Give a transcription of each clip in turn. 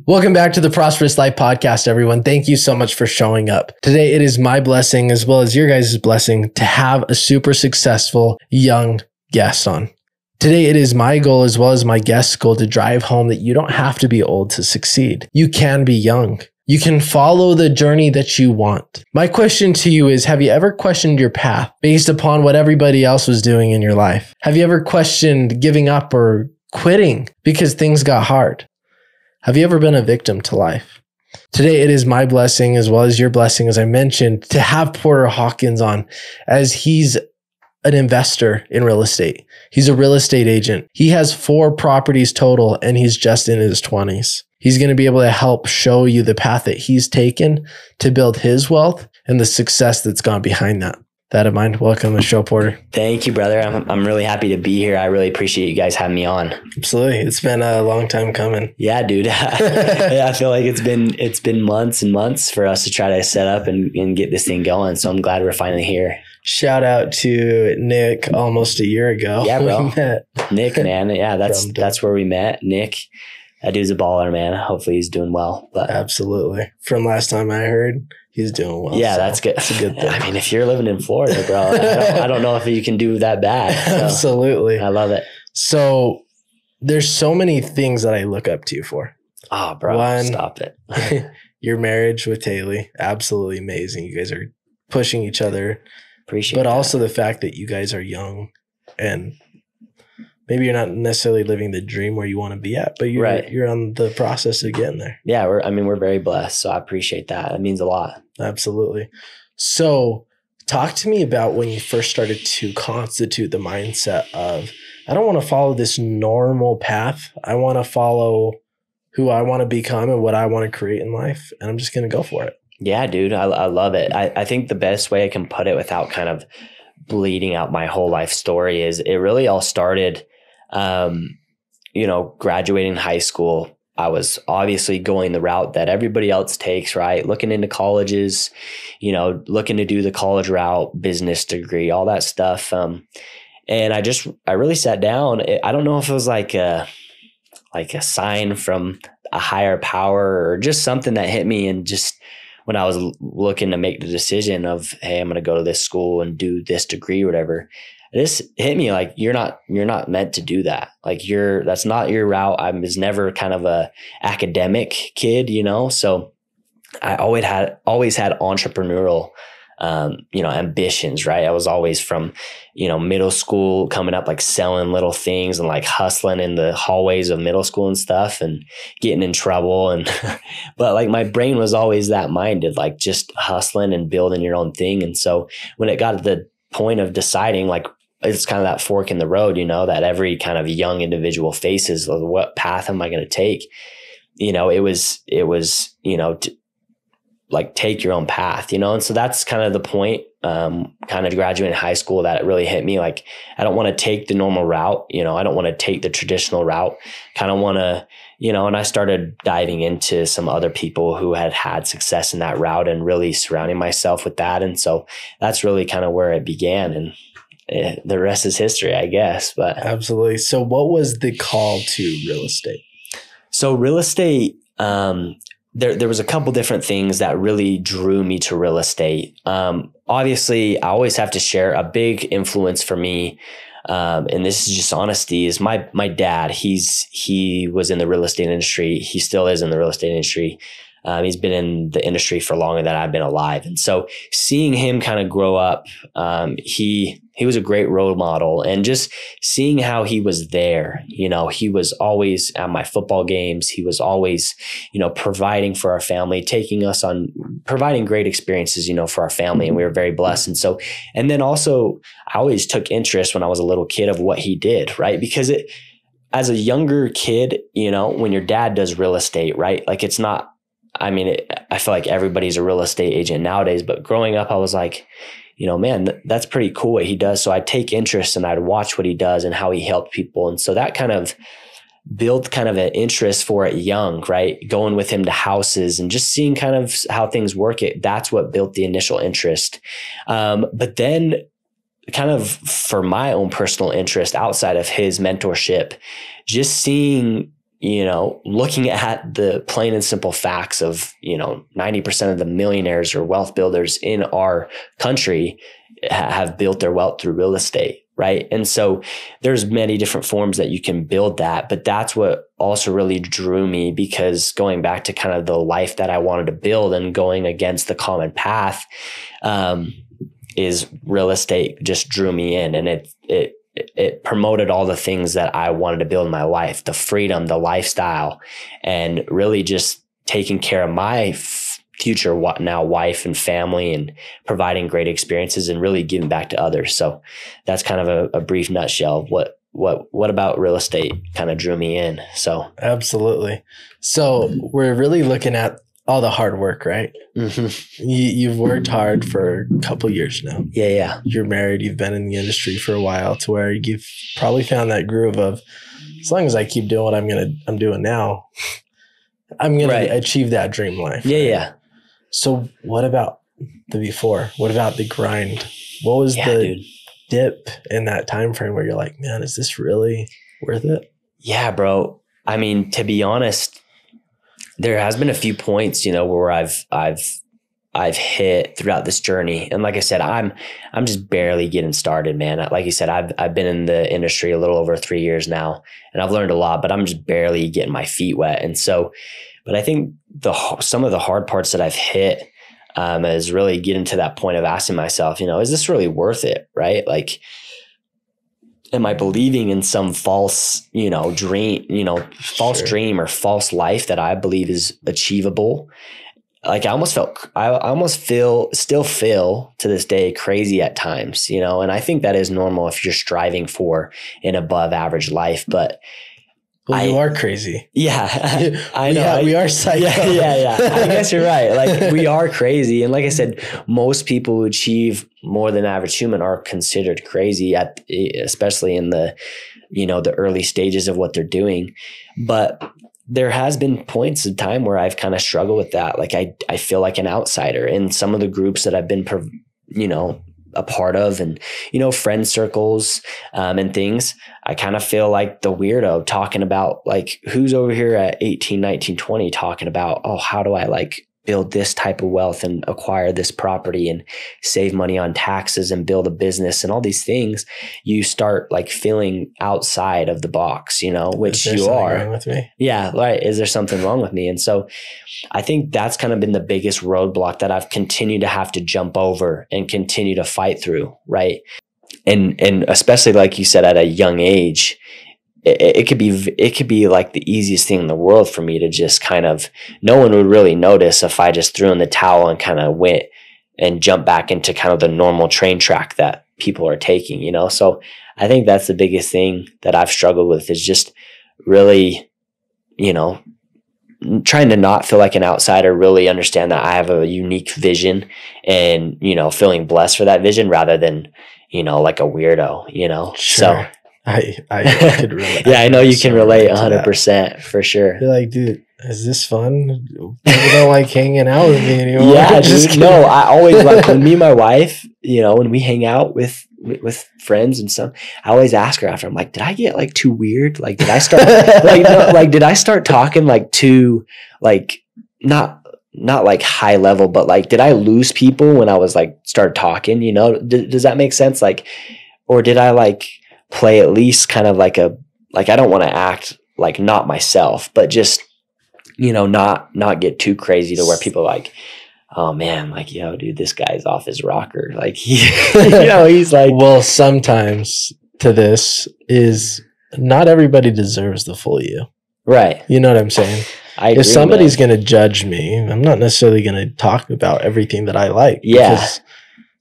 Welcome back to the Prosperous Life Podcast, everyone. Thank you so much for showing up. Today, it is my blessing as well as your guys' blessing to have a super successful young guest on. Today, it is my goal as well as my guest's goal to drive home that you don't have to be old to succeed. You can be young. You can follow the journey that you want. My question to you is, have you ever questioned your path based upon what everybody else was doing in your life? Have you ever questioned giving up or quitting because things got hard? Have you ever been a victim to life? Today, it is my blessing as well as your blessing, as I mentioned, to have Porter Hawkins on, as he's an investor in real estate. He's a real estate agent. He has 4 properties total, and he's just in his 20s. He's going to be able to help show you the path that he's taken to build his wealth and the success that's gone behind that. That in mind, welcome to the show, Porter. Thank you, brother. I'm really happy to be here. I really appreciate you guys having me on. Absolutely. It's been a long time coming. Yeah, dude. I feel like it's been months and months for us to try to set up and get this thing going. So I'm glad we're finally here. Shout out to Nick almost a year ago. Yeah, bro. We met. Nick, man. Yeah, that's where we met. Nick, that dude's a baller, man. Hopefully he's doing well. But absolutely. From last time I heard, he's doing well. Yeah, so that's good. That's a good thing. I mean, if you're living in Florida, bro, I don't know if you can do that bad. So absolutely. I love it. So there's so many things that I look up to you for. Oh, bro, one, stop it. Your marriage with Haley, absolutely amazing. You guys are pushing each other. Appreciate But that. also the fact that you guys are young and maybe you're not necessarily living the dream where you want to be at, but you're on the process of getting there. Yeah, we're very blessed. So I appreciate that. It means a lot. Absolutely. So talk to me about when you first started to constitute the mindset of, I don't want to follow this normal path. I want to follow who I want to become and what I want to create in life. And I'm just going to go for it. Yeah, dude. I love it. I think the best way I can put it without kind of bleeding out my whole life story is it really all started, graduating high school. I was obviously going the route that everybody else takes, right? Looking into colleges, looking to do the college route, business degree, all that stuff. And I really sat down. I don't know if it was like a sign from a higher power or just something that hit me. And just when I was looking to make the decision of, hey, I'm going to go to this school and do this degree or whatever, this hit me like, you're not meant to do that. Like that's not your route. I was never kind of a academic kid, so I always had entrepreneurial, ambitions, right? I was always from, middle school coming up, like selling little things and like hustling in the hallways of middle school and stuff and getting in trouble. And, but like my brain was always that minded, like just hustling and building your own thing. And so when it got to the point of deciding, like, it's kind of that fork in the road, that every kind of young individual faces, like, what path am I going to take? It was, like take your own path, and so that's kind of the point, kind of graduating high school that it really hit me. Like, I don't want to take the normal route, I don't want to take the traditional route, kind of want to, and I started diving into some other people who had success in that route and really surrounding myself with that. And so that's really kind of where it began, and the rest is history, I guess. But absolutely. So what was the call to real estate? So real estate, there was a couple different things that really drew me to real estate. Obviously, I always have to share a big influence for me, and this is just honesty, is my dad. He was in the real estate industry. He still is in the real estate industry. He's been in the industry for longer than I've been alive. And so seeing him kind of grow up, he was a great role model, and just seeing how he was there, he was always at my football games. He was always, providing for our family, providing great experiences, for our family. And we were very blessed. And so, and then also I always took interest when I was a little kid of what he did, right? Because as a younger kid, when your dad does real estate, right? Like it's not, I feel like everybody's a real estate agent nowadays, but growing up, I was like, man, that's pretty cool what he does. So I'd take interest and I'd watch what he does and how he helped people. And so that kind of built kind of an interest for it young, right? Going with him to houses and just seeing kind of how things work. That's what built the initial interest. But then kind of for my own personal interest outside of his mentorship, just seeing looking at the plain and simple facts of, 90% of the millionaires or wealth builders in our country have built their wealth through real estate, right? And so there's many different forms that you can build that, but that's what also really drew me, because going back to kind of the life that I wanted to build and going against the common path, is real estate just drew me in, and it promoted all the things that I wanted to build in my life, the freedom, the lifestyle, and really just taking care of my future now wife and family, and providing great experiences and really giving back to others. So that's kind of a brief nutshell. What about real estate kind of drew me in? So absolutely. So we're really looking at all the hard work, right? Mm-hmm. You've worked hard for a couple years now. Yeah. You're married. You've been in the industry for a while, to where you've probably found that groove of, as long as I keep doing what I'm doing now, I'm going to achieve that dream life. Yeah. Right? Yeah. So what about the before? What about the grind? What was the dip in that time frame where you're like, man, is this really worth it? Yeah, bro. I mean, to be honest, there has been a few points, where I've hit throughout this journey. And like I said, I'm just barely getting started, man. Like you said, I've been in the industry a little over 3 years now, and I've learned a lot, but I'm just barely getting my feet wet. And so, but I think some of the hard parts that I've hit, is really getting to that point of asking myself, is this really worth it? Right? Like, am I believing in some false, dream, false dream or false life that I believe is achievable? Like, I almost still feel to this day crazy at times, and I think that is normal if you're striving for an above average life, but you are crazy. Yeah, I know. We are psycho. Yeah. I guess you're right. Like, we are crazy. And like I said, most people who achieve more than average human are considered crazy, especially in the, the early stages of what they're doing. But there has been points of time where I've kind of struggled with that. Like, I feel like an outsider in some of the groups that I've been, a part of, and, friend circles, and things. I kind of feel like the weirdo talking about, like, who's over here at 18, 19, 20 talking about, oh, how do I like build this type of wealth and acquire this property and save money on taxes and build a business and all these things. You start like feeling outside of the box, which you are. Wrong with me? Yeah. Right. Is there something wrong with me? And so I think that's kind of been the biggest roadblock that I've continued to have to jump over and continue to fight through. Right. And especially like you said, at a young age, it could be like the easiest thing in the world for me to just kind of, no one would really notice if I just threw in the towel and kind of went and jumped back into kind of the normal train track that people are taking, So I think that's the biggest thing that I've struggled with, is just really, trying to not feel like an outsider, really understand that I have a unique vision and, feeling blessed for that vision rather than, like a weirdo, Sure. So I could relate. Yeah, I know you can relate 100% for sure. You're like, dude, is this fun? People don't like hanging out with me anymore. Yeah, dude. No, I always like, when me and my wife, when we hang out with friends and stuff, I always ask her after. I'm like, did I get like too weird? Like, did I start did I start talking like too like not like high level, but like, did I lose people when I was like started talking? Does that make sense? Like, or did I like play at least kind of like I don't want to act like not myself, but just, not get too crazy to where people are like, oh man, like, dude, this guy's off his rocker. Like, he's like, well, sometimes to this is not everybody deserves the full you. Right. You know what I'm saying? If somebody's going to judge me, I'm not necessarily going to talk about everything that I like. Yeah. Because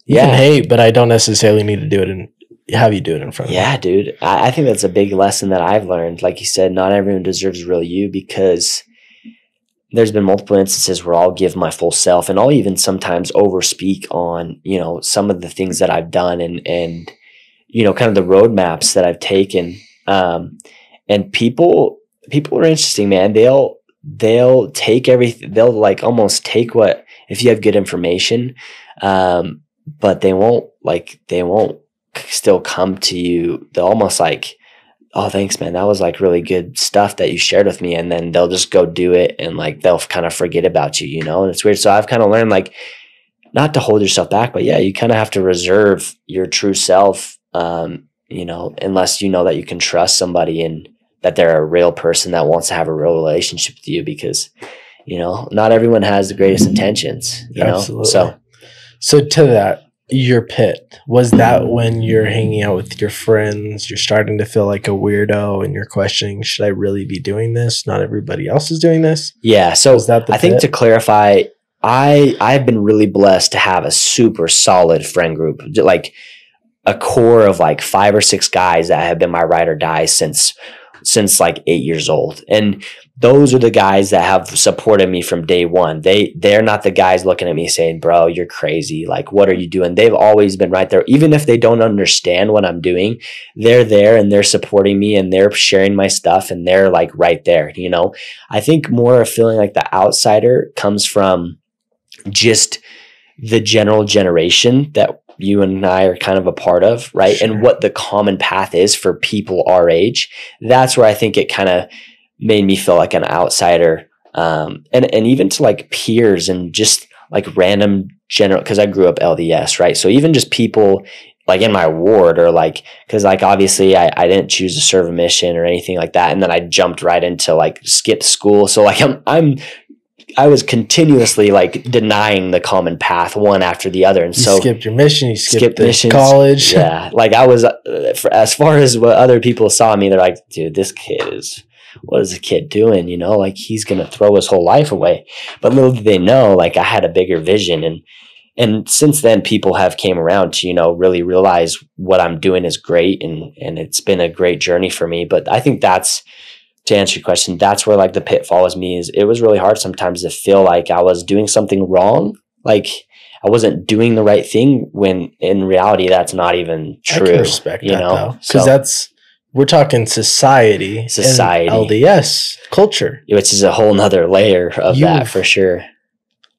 you can hate, but I don't necessarily need to do it and have you do it in front of me. Yeah, dude. I think that's a big lesson that I've learned. Like you said, not everyone deserves really you, because there's been multiple instances where I'll give my full self, and I'll even sometimes overspeak on, some of the things that I've done and kind of the roadmaps that I've taken. And people are interesting, man. They'll take everything. They'll like almost take what, if you have good information, but they won't still come to you. They'll almost like oh, thanks, man. That was like really good stuff that you shared with me. And then they'll just go do it and like they'll kind of forget about you, you know? And it's weird. So I've kind of learned like not to hold yourself back, but yeah, you kind of have to reserve your true self, you know, unless you know that you can trust somebody and that they're a real person that wants to have a real relationship with you, because, you know, not everyone has the greatest intentions, you know? Absolutely. So to that, your pit, was that when you're hanging out with your friends, you're starting to feel like a weirdo and you're questioning, should I really be doing this? Not everybody else is doing this. Yeah. So Was that the I think pit? to clarify, I've been really blessed to have a super solid friend group, like a core of like 5 or 6 guys that have been my ride or die since like 8 years old. And those are the guys that have supported me from day one. They're not the guys looking at me saying, bro, you're crazy. Like, what are you doing? They've always been right there. Even if they don't understand what I'm doing, they're there and they're supporting me and they're sharing my stuff and they're like right there. You know, I think more of feeling like the outsider comes from just the general generation that you and I are kind of a part of, right? Sure. And what the common path is for people our age. That's where I think it kind of made me feel like an outsider. And even to like peers and just like random general, because I grew up LDS, right? So even just people like in my ward, or like, because like obviously I didn't choose to serve a mission or anything like that. And then I jumped right into like skip school. So like I was continuously like denying the common path one after the other. And You so skipped your mission, you skipped the missions, college. Yeah. Like I was, as far as what other people saw me, they're like, dude, this kid is, what is the kid doing? You know, like he's going to throw his whole life away. But little did they know, like I had a bigger vision. And since then people have came around to, you know, really realize what I'm doing is great. And it's been a great journey for me. But I think that's, to answer your question, that's where like the pitfall is me, is it was really hard sometimes to feel like I was doing something wrong. Like I wasn't doing the right thing, when in reality, that's not even true. I can respect you that, know, though. Because we're talking society, and LDS culture, which is a whole nother layer of that for sure.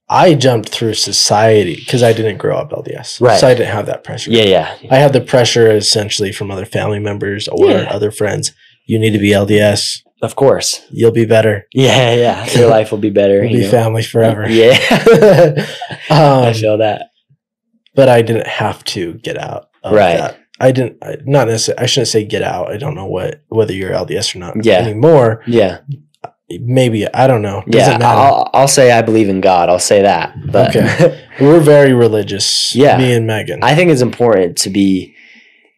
I jumped through society because I didn't grow up LDS. Right. So I didn't have that pressure. Yeah. I had the pressure essentially from other family members or other friends. You need to be LDS. Of course. You'll be better. Yeah. Your life will be better. We'll be family forever. Yeah. I feel that. But I didn't have to get out of that. I didn't, not necessarily, I shouldn't say get out. I don't know whether you're LDS or not anymore. Yeah. Maybe, I don't know. Doesn't matter. I'll say I believe in God. I'll say that. But okay. We're very religious. Yeah. Me and Megan. I think it's important to be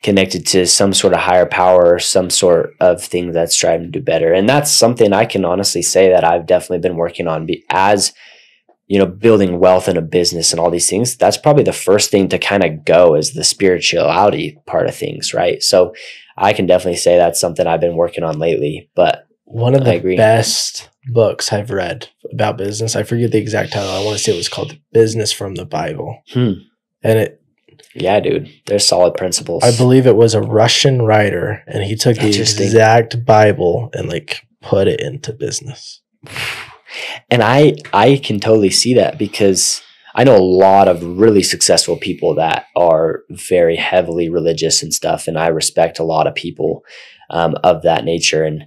connected to some sort of higher power or some sort of thing that's striving to do better. And that's something I can honestly say that I've definitely been working on, as, you know, building wealth in a business and all these things. That's probably the first thing to kind of go, is the spirituality part of things. Right. So I can definitely say that's something I've been working on lately. But one of the best books I've read about business, I forget the exact title. I want to say it was called Business from the Bible. And yeah, dude, there's solid principles. I believe it was a Russian writer, and he took the exact Bible and like put it into business. And I can totally see that, because I know a lot of really successful people that are very heavily religious and stuff. And I respect a lot of people of that nature. And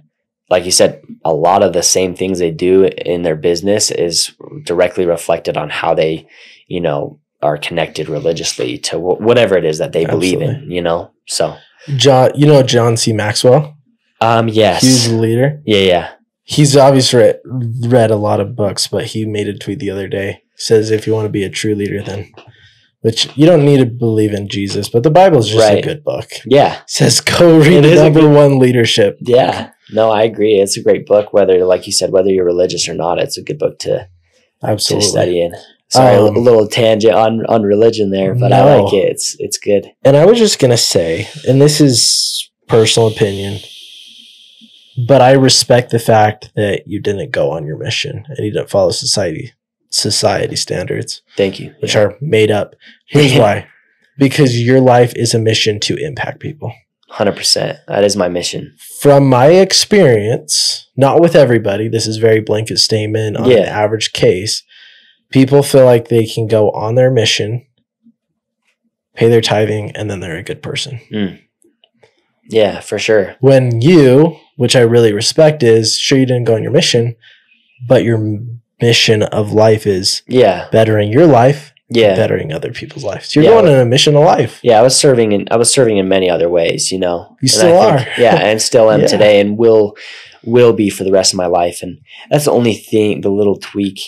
like you said, a lot of the same things they do in their business is directly reflected on how they, you know, are connected religiously to whatever it is that they believe in, you know? So John C. Maxwell? Yes. He's a leader. Yeah. He's obviously read a lot of books, but he made a tweet the other day. Says, if you want to be a true leader, then, which you don't need to believe in Jesus, but the Bible is just a good book. Yeah. Says, go read number one leadership. Yeah. No, I agree. It's a great book, whether, like you said, whether you're religious or not, it's a good book to study in. Sorry, a little tangent on religion there, but I like it. It's good. And I was just going to say, and this is personal opinion, but I respect the fact that you didn't go on your mission and you didn't follow society standards. Thank you. Which are made up. Here's why. Because your life is a mission to impact people. 100%. That is my mission. From my experience, not with everybody, this is very blanket statement on an average case. People feel like they can go on their mission, pay their tithing, and then they're a good person. Yeah, for sure. When you, which I really respect, is sure you didn't go on your mission, but your mission of life is bettering your life, bettering other people's lives. So you're going on a mission of life. Yeah, I was serving in many other ways, you know. You still are. And still am today, and will be for the rest of my life. And that's the only thing, the little tweak.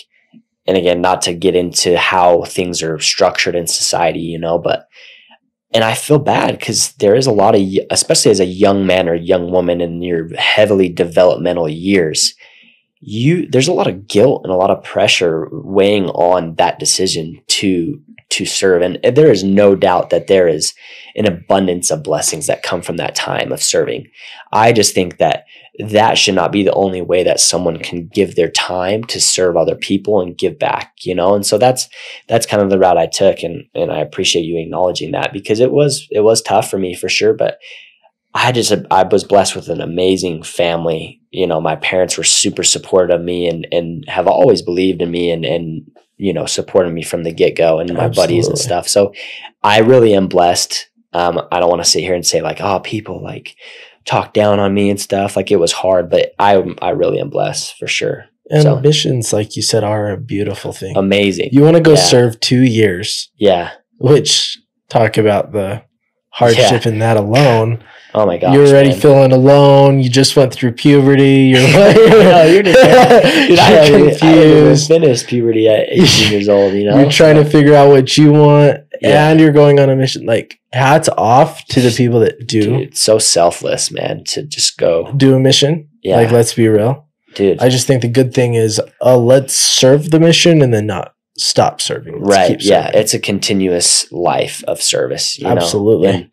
And again, not to get into how things are structured in society, you know, and I feel bad because there is a lot of, especially as a young man or young woman in your heavily developmental years, there's a lot of guilt and a lot of pressure weighing on that decision to serve. And there is no doubt that there is an abundance of blessings that come from that time of serving. I just think that should not be the only way that someone can give their time to serve other people and give back, you know? And so that's kind of the route I took. And I appreciate you acknowledging that, because it was tough for me for sure. But I was blessed with an amazing family. You know, my parents were super supportive of me and have always believed in me and you know, supported me from the get-go, and my buddies and stuff. So I really am blessed. I don't want to sit here and say like, oh, people like talk down on me and stuff. Like, it was hard, but I really am blessed for sure. And missions, like you said, are a beautiful thing. Amazing. You want to go serve 2 years. Yeah. Which, talk about the hardship in that alone. Oh my gosh. You're already feeling alone. You just went through puberty. You're like, you're confused. I haven't finished puberty at 18 years old, you know? You're trying to figure out what you want, and you're going on a mission. Like, hats off to the people that do. Dude, so selfless, man, to just go do a mission. Yeah. Like, let's be real. Dude. I just think the good thing is let's serve the mission and then not stop serving. Let's keep serving. Yeah. It's a continuous life of service. You Absolutely. know?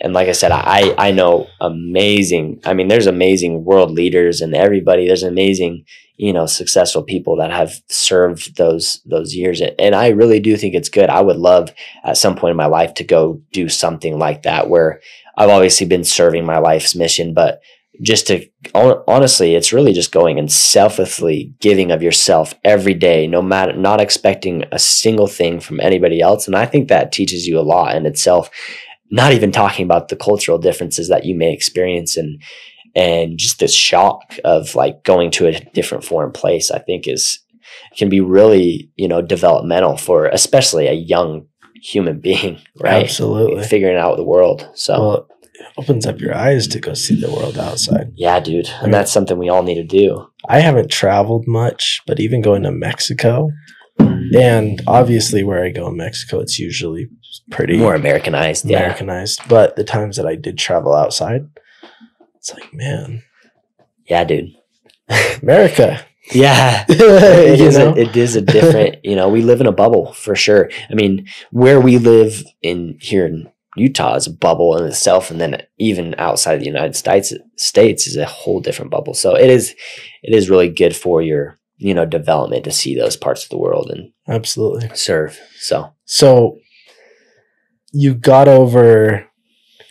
And like I said, I know there's amazing world leaders and everybody. There's amazing, you know, successful people that have served those years. And I really do think it's good. I would love at some point in my life to go do something like that, where I've obviously been serving my life's mission, but just to honestly, it's really just going and selflessly giving of yourself every day, no matter, not expecting a single thing from anybody else. And I think that teaches you a lot in itself. Not even talking about the cultural differences that you may experience and just this shock of like going to a different foreign place, I think can be really, you know, developmental for especially a young human being, right? Absolutely. Figuring out the world. So it opens up your eyes to go see the world outside. Yeah, dude. And that's something we all need to do. I haven't traveled much, but even going to Mexico, and obviously where I go in Mexico, it's usually pretty more Americanized. But the times that I did travel outside, it's like, man. Yeah, dude. America. Yeah. It is a different, you know, we live in a bubble for sure. I mean, where we live here in Utah is a bubble in itself. And then even outside of the United States is a whole different bubble. So it is really good for your, you know, development to see those parts of the world and absolutely serve. So you got over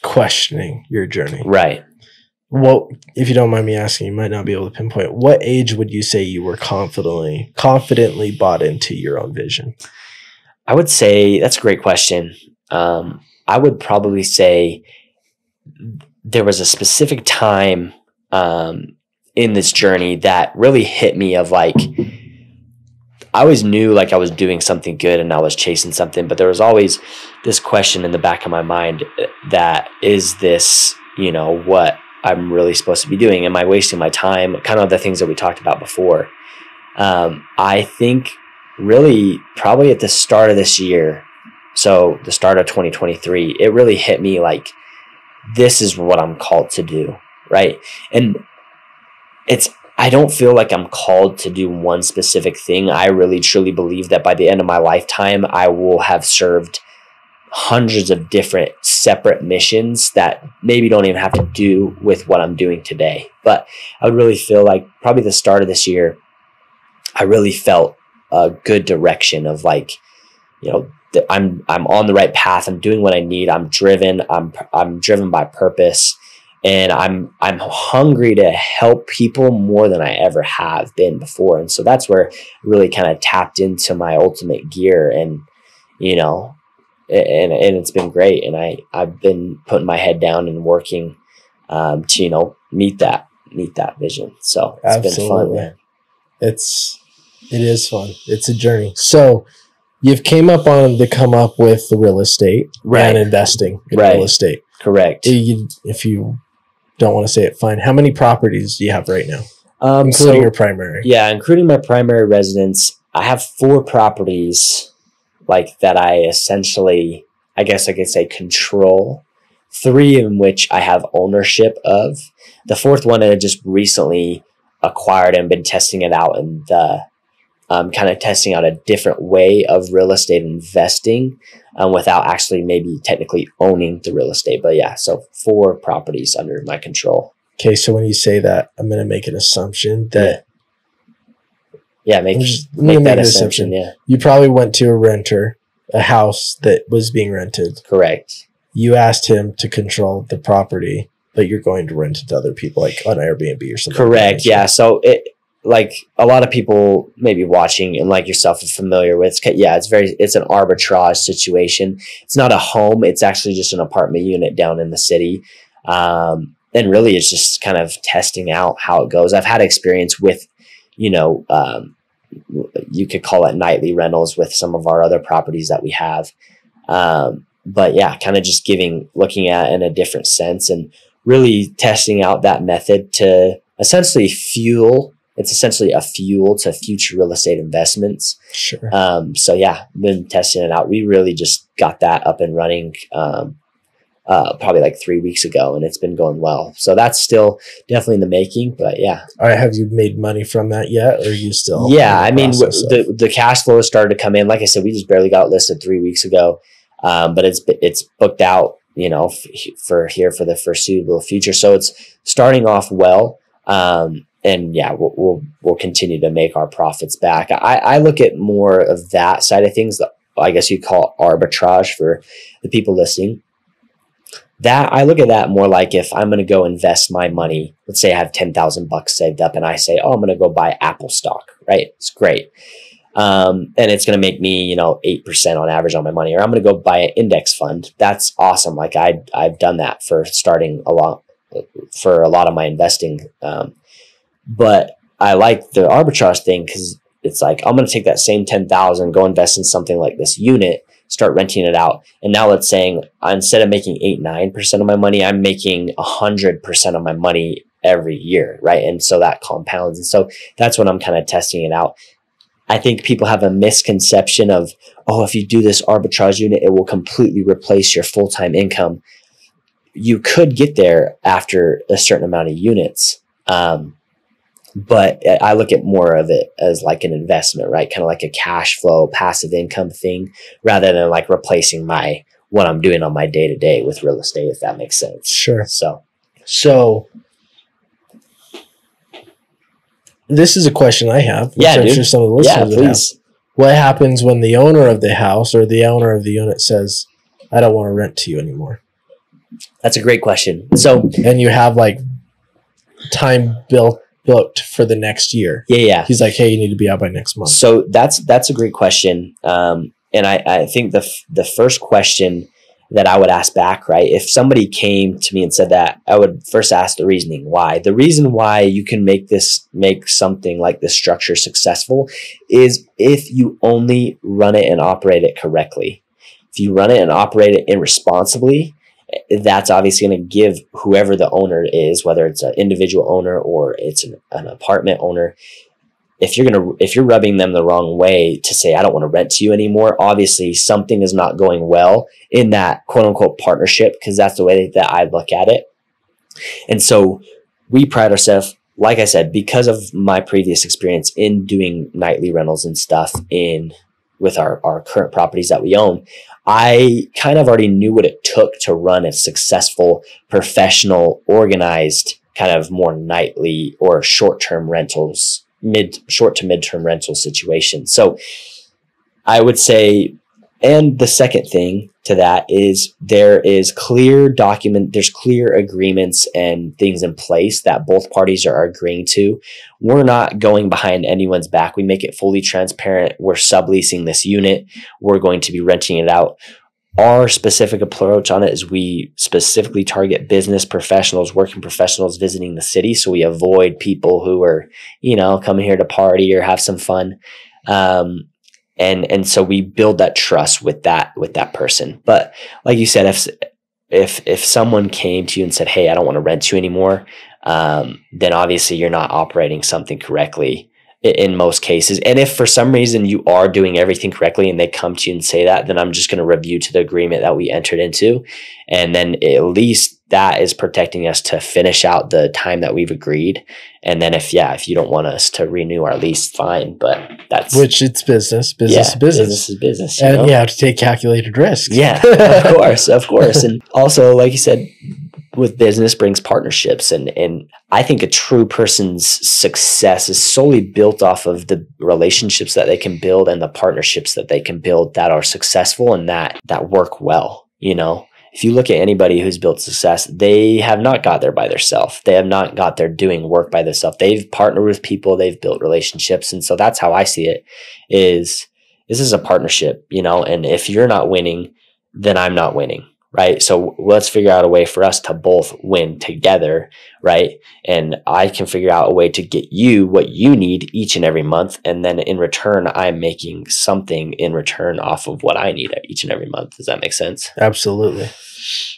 questioning your journey. Right. What, if you don't mind me asking, you might not be able to pinpoint, what age would you say you were confidently bought into your own vision? I would say that's a great question. I would probably say there was a specific time in this journey that really hit me of like, I always knew like I was doing something good and I was chasing something, but there was always this question in the back of my mind that is this, you know, what I'm really supposed to be doing? Am I wasting my time? Kind of the things that we talked about before. I think really probably at the start of this year, so the start of 2023, it really hit me like, this is what I'm called to do, right? And I don't feel like I'm called to do one specific thing. I really truly believe that by the end of my lifetime, I will have served hundreds of different separate missions that maybe don't even have to do with what I'm doing today. But I would really feel like probably the start of this year, I really felt a good direction of like, you know, I'm on the right path. I'm doing what I need. I'm driven. I'm driven by purpose. And I'm hungry to help people more than I ever have been before. And so that's where I really kind of tapped into my ultimate gear, and, you know, and it's been great. And I've been putting my head down and working to, meet that vision. So it's been fun, man. It is fun. It's a journey. So you've come up with the real estate and investing in real estate. Correct. If you don't want to say it, fine. How many properties do you have right now? Including your primary. Yeah, including my primary residence. I have 4 properties that I essentially, I guess I could say, control. 3 in which I have ownership of. The 4th one I just recently acquired and been testing it out, and kind of testing out a different way of real estate investing without actually maybe technically owning the real estate. But yeah, so 4 properties under my control. Okay, so when you say that, I'm going to make an assumption that... make that assumption, yeah. You probably went to a house that was being rented. Correct. You asked him to control the property, but you're going to rent it to other people, like on Airbnb or something. Correct, yeah. So a lot of people maybe watching and like yourself are familiar with, it's an arbitrage situation. It's not a home. It's actually just an apartment unit down in the city. And really it's just kind of testing out how it goes. I've had experience with, you could call it nightly rentals with some of our other properties that we have. But yeah, kind of just looking at it in a different sense and really testing out that method to essentially it's essentially a fuel to future real estate investments. Sure. So yeah, been testing it out. We really just got that up and running, probably 3 weeks ago, and it's been going well. So that's still definitely in the making, but yeah. All right. Have you made money from that yet? Or are you still? Yeah. I mean, the cash flow has started to come in. Like I said, we just barely got listed 3 weeks ago. But it's booked out, for the foreseeable future. So it's starting off well. And yeah, we'll continue to make our profits back. I look at more of that side of things, that I guess you'd call arbitrage for the people listening. That I look at that more like if I'm going to go invest my money, let's say I have $10,000 saved up and I say, I'm going to go buy Apple stock, right? It's great. And it's going to make me, 8% on average on my money, or I'm going to go buy an index fund. That's awesome. I've done that for a lot of my investing. But I like the arbitrage thing because it's I'm going to take that same 10,000, go invest in something like this unit, start renting it out. And now let's say instead of making 8-9% of my money, I'm making 100% of my money every year. Right. And so that compounds. And so that's when I'm kind of testing it out. I think people have a misconception of, if you do this arbitrage unit, it will completely replace your full-time income. You could get there after a certain amount of units. But I look at more of it as like an investment, right? Kind of like a cash flow, passive income thing, rather than replacing what I'm doing on my day-to-day with real estate, if that makes sense. Sure. So this is a question I have. Yeah, I'm sure some of the listeners please. Have. What happens when the owner of the house or the owner of the unit says, I don't want to rent to you anymore? That's a great question. And you have time booked for the next year. Yeah. He's like, hey, you need to be out by next month. So that's a great question. And I think the first question that I would ask back, right? If somebody came to me and said that, I would first ask the reasoning why. The reason why you can make something like this structure successful is if you only run it and operate it correctly. If you run it and operate it irresponsibly, that's obviously going to give whoever the owner is, whether it's an individual owner or it's an apartment owner, if you're rubbing them the wrong way to say, I don't want to rent to you anymore, obviously something is not going well in that quote unquote partnership, because that's the way that I look at it. And so we pride ourselves, like I said, because of my previous experience in doing nightly rentals and stuff with our current properties that we own, I kind of already knew what it took to run a successful, professional, organized, kind of more nightly or short-term rentals, short to mid-term rental situation. So I would say, and the second thing to that is there's clear agreements and things in place that both parties are agreeing to. We're not going behind anyone's back. We make it fully transparent. We're subleasing this unit. We're going to be renting it out. our specific approach on it is we specifically target business professionals, working professionals visiting the city. So we avoid people who are, coming here to party or have some fun. And so we build that trust with that person. But like you said, if someone came to you and said, hey, I don't want to rent you anymore, then obviously you're not operating something correctly in most cases. And if for some reason you are doing everything correctly and they come to you and say that, then I'm just going to review to the agreement that we entered into. And then at least that is protecting us to finish out the time that we've agreed. And then if you don't want us to renew our lease, fine. But which it's business. Business is business. And you have to take calculated risks. Yeah, of course. And also, like you said, with business brings partnerships. And I think a true person's success is solely built off of the relationships that they can build and the partnerships that they can build that are successful and that work well. If you look at anybody who's built success, they have not got there by themselves. They have not got there doing work by themselves. They've partnered with people, they've built relationships. And so that's how I see it is this is a partnership, and if you're not winning, then I'm not winning. Right. So let's figure out a way for us to both win together. Right. And I can figure out a way to get you what you need each and every month. And then in return, I'm making something in return off of what I need each and every month. Does that make sense? Absolutely.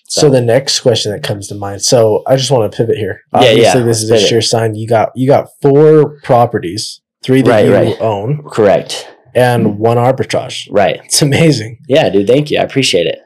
So the next question that comes to mind. So I just want to pivot here. Obviously, this is a sure sign. You got 4 properties, 3 that you own. Correct. And 1 arbitrage. Right. It's amazing. Yeah, dude. Thank you. I appreciate it.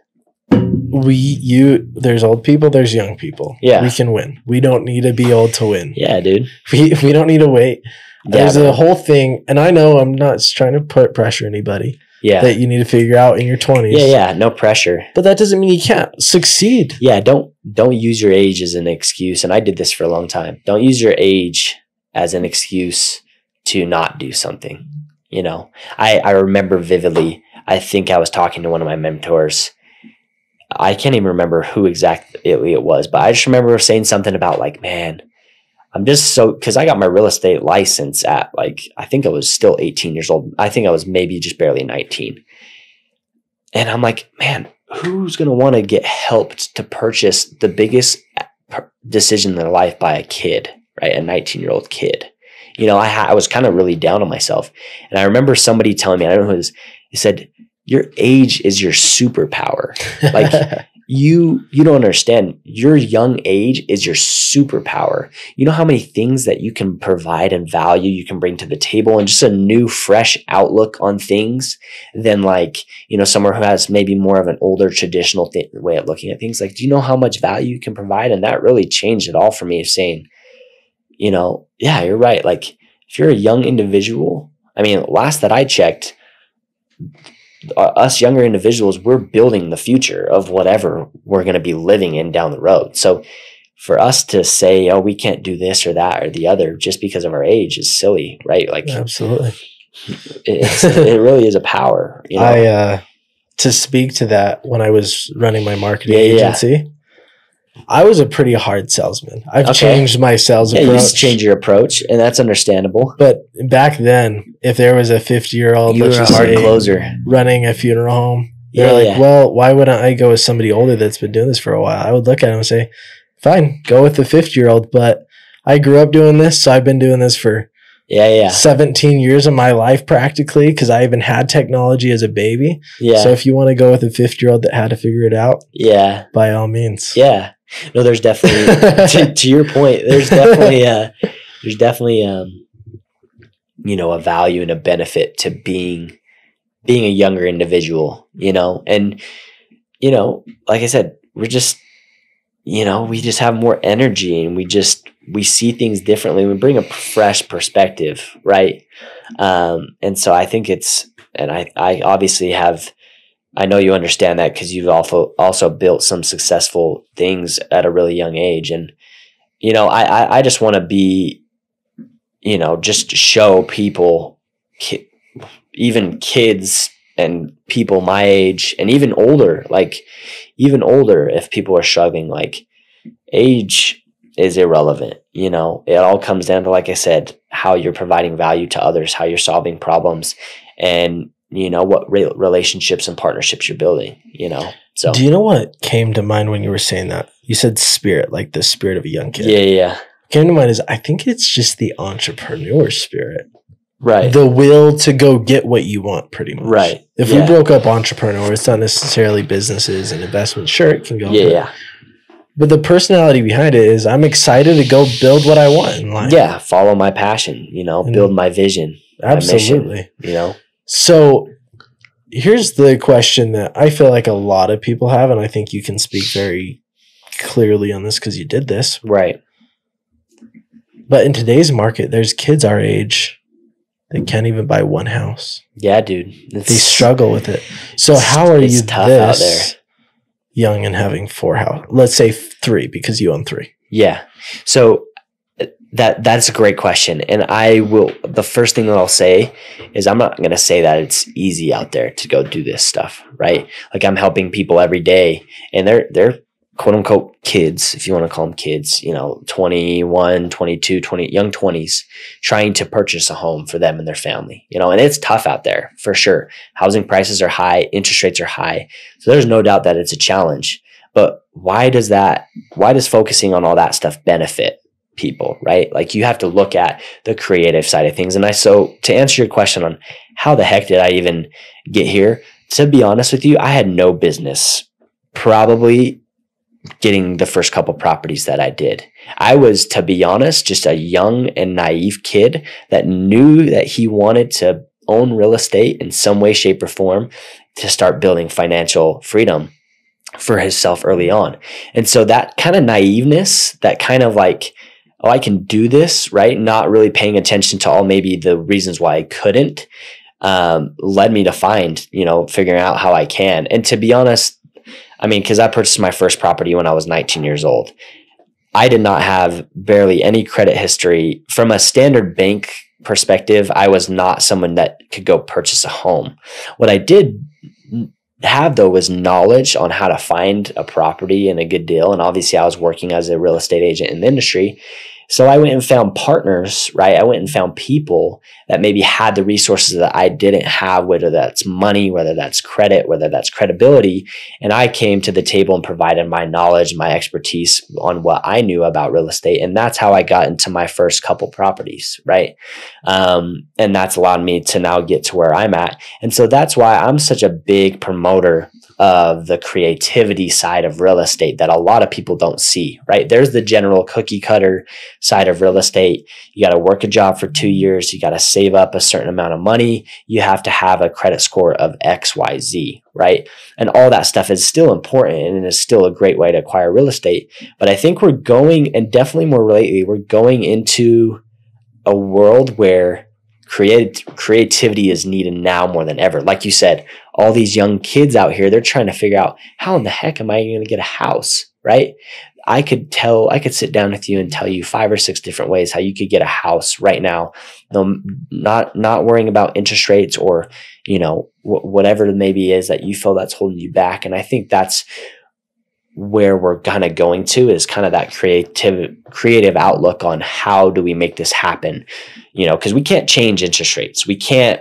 There's old people, there's young people. Yeah. We can win. We don't need to be old to win. Yeah, dude. We don't need to wait. There's a whole thing, and I know I'm not trying to put pressure on anybody. Yeah. That you need to figure out in your 20s. Yeah, no pressure. But that doesn't mean you can't succeed. Yeah, don't use your age as an excuse. And I did this for a long time. Don't use your age as an excuse to not do something. I remember vividly, I think I was talking to one of my mentors. I can't even remember who exactly it was, but I just remember saying something about like, man, I'm just because I got my real estate license at I think I was still 18 years old. I think I was maybe just barely 19. And I'm like, man, who's going to want to get helped to purchase the biggest decision in their life by a kid, right? A 19-year-old kid. I was kind of really down on myself. And I remember somebody telling me, I don't know who it is, he said, your age is your superpower. You don't understand. Your young age is your superpower. You know how many things that you can provide and value you can bring to the table and just a new, fresh outlook on things than someone who has maybe more of an older traditional way of looking at things. Do you know how much value you can provide? And that really changed it all for me of saying, yeah, you're right. If you're a young individual, last that I checked, us younger individuals, we're building the future of whatever we're going to be living in down the road. So for us to say, oh, we can't do this or that or the other just because of our age is silly, right? Absolutely. It really is a power. To speak to that, when I was running my marketing agency, I was a pretty hard salesman. I've changed my sales approach. You just change your approach, and that's understandable. But back then, if there was a 50-year-old, you were a hard closer running a funeral home, they're well, why wouldn't I go with somebody older that's been doing this for a while? I would look at him and say, fine, go with the 50-year-old, but I grew up doing this, so I've been doing this for 17 years of my life practically, because I even had technology as a baby. Yeah. So if you want to go with a 50-year-old that had to figure it out, by all means. Yeah. No, there's definitely to your point, there's definitely a value and a benefit to being a younger individual, and like I said, we're just we just have more energy and we see things differently. We bring a fresh perspective, right? And so I think I obviously have. I know you understand that because you've also built some successful things at a really young age. And, I just want to be, just to show people, even kids and people my age and even older, if people are struggling, age is irrelevant. It all comes down to, like I said, how you're providing value to others, how you're solving problems. And what relationships and partnerships you're building, So do you know what came to mind when you were saying that? You said spirit, like the spirit of a young kid. Yeah. Came to mind is I think it's just the entrepreneur spirit. Right. The will to go get what you want, pretty much. Right. If we broke up entrepreneur, it's not necessarily businesses and investments. Sure, it can go. Yeah. But the personality behind it is I'm excited to go build what I want in life. Yeah. Follow my passion, build my vision. Absolutely. My mission, So here's the question that I feel like a lot of people have, and I think you can speak very clearly on this because you did this. Right. But in today's market, there's kids our age that can't even buy one house. Yeah, dude. They struggle with it. So how are you tough out there. Young and having 4 houses? Let's say 3 because you own 3. Yeah. So that's a great question. And the first thing that I'll say is I'm not going to say that it's easy out there to go do this stuff, right? Like I'm helping people every day and they're quote unquote kids, if you want to call them kids, 21, 22, 20, young 20s, trying to purchase a home for them and their family, and it's tough out there for sure. Housing prices are high, interest rates are high. So there's no doubt that it's a challenge, but why does focusing on all that stuff benefit people, right? Like you have to look at the creative side of things. And so to answer your question on how the heck did I even get here, to be honest with you, I had no business probably getting the first couple properties that I did. I was, to be honest, just a young and naive kid that knew that he wanted to own real estate in some way, shape, or form to start building financial freedom for himself early on. And so that kind of naiveness, that kind of like, oh, I can do this, right? Not really paying attention to all maybe the reasons why I couldn't, led me to figuring out how I can. And to be honest, because I purchased my first property when I was 19 years old. I did not have barely any credit history. From a standard bank perspective, I was not someone that could go purchase a home. What I did have, though, was knowledge on how to find a property and a good deal. And obviously, I was working as a real estate agent in the industry. So I went and found partners, right? I went and found people that maybe had the resources that I didn't have, whether that's money, whether that's credit, whether that's credibility. And I came to the table and provided my knowledge, my expertise on what I knew about real estate. And that's how I got into my first couple properties, right? And that's allowed me to now get to where I'm at. And so that's why I'm such a big promoter of the creativity side of real estate that a lot of people don't see, right? There's the general cookie cutter side of real estate. You got to work a job for 2 years. You got to save up a certain amount of money. You have to have a credit score of XYZ, right? And all that stuff is still important and is still a great way to acquire real estate. But I think we're going, and definitely more lately, we're going into a world where creativity is needed now more than ever. Like you said, all these young kids out here, they're trying to figure out how in the heck am I going to get a house, right? I could sit down with you and tell you 5 or 6 different ways how you could get a house right now. Not worrying about interest rates or, whatever it maybe is that you feel that's holding you back. And I think that's where we're kind of going to, is kind of that creative outlook on how do we make this happen, because we can't change interest rates. We can't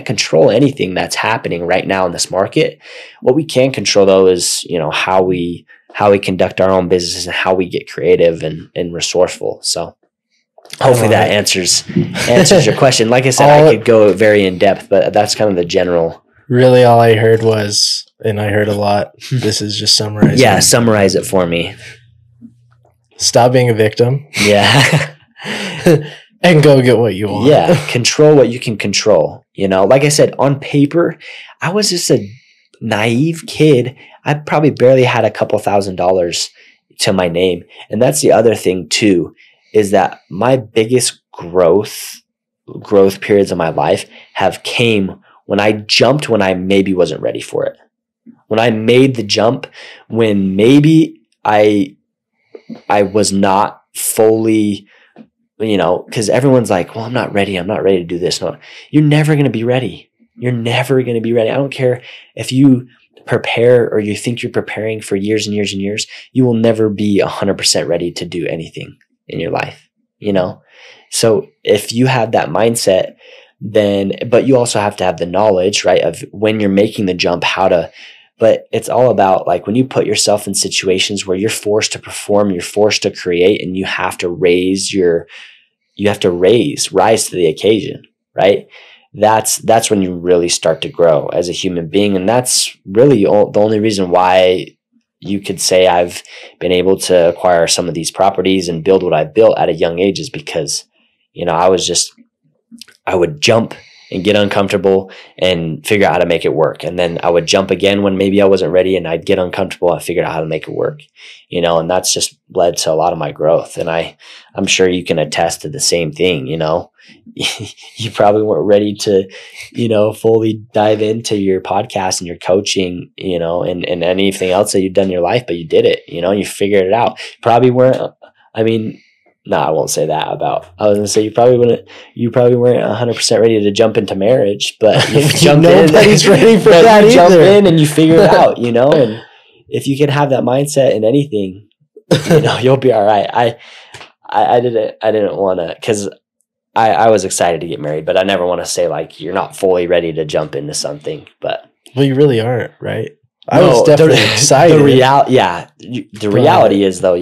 control anything that's happening right now in this market. What we can control, though, is, how we conduct our own business and how we get creative and resourceful. So hopefully that answers your question. Like I said, I could go very in depth, but that's kind of the general. Really, all I heard was, and I heard a lot, this is just summarizing. Yeah, summarize it for me. Stop being a victim. Yeah. And go get what you want. Yeah, control what you can control. Like I said, on paper, I was just a naive kid. I probably barely had a couple $1,000s to my name. And that's the other thing too, is that my biggest growth periods of my life have came when I jumped when I maybe wasn't ready for it. When I made the jump, when maybe I was not fully, because everyone's like, well, I'm not ready to do this. No, you're never going to be ready. You're never going to be ready. I don't care if you prepare or you think you're preparing for years and years and years, you will never be 100% ready to do anything in your life, So if you have that mindset but you also have to have the knowledge, right, of when you're making the jump, but it's all about like when you put yourself in situations where you're forced to perform, you're forced to create, and you have to rise to the occasion, right? That's when you really start to grow as a human being. And that's really the only reason why you could say I've been able to acquire some of these properties and build what I've built at a young age, is because, I would jump and get uncomfortable and figure out how to make it work. And then I would jump again when maybe I wasn't ready, and I'd get uncomfortable and figure out how to make it work, and that's just led to a lot of my growth. And I'm sure you can attest to the same thing. You probably weren't ready to, fully dive into your podcast and your coaching, and anything else that you've done in your life, but you did it, you figured it out. Probably weren't, no, I won't say that about. I was going to say you probably weren't 100% ready to jump into marriage, but you jump Nobody's ready for that either. Jump in and you figure it out, and if you can have that mindset in anything, you'll be all right. I didn't want to, because I was excited to get married, but I never want to say like you're not fully ready to jump into something. But well, you really aren't, right? I was definitely excited. The reality is though,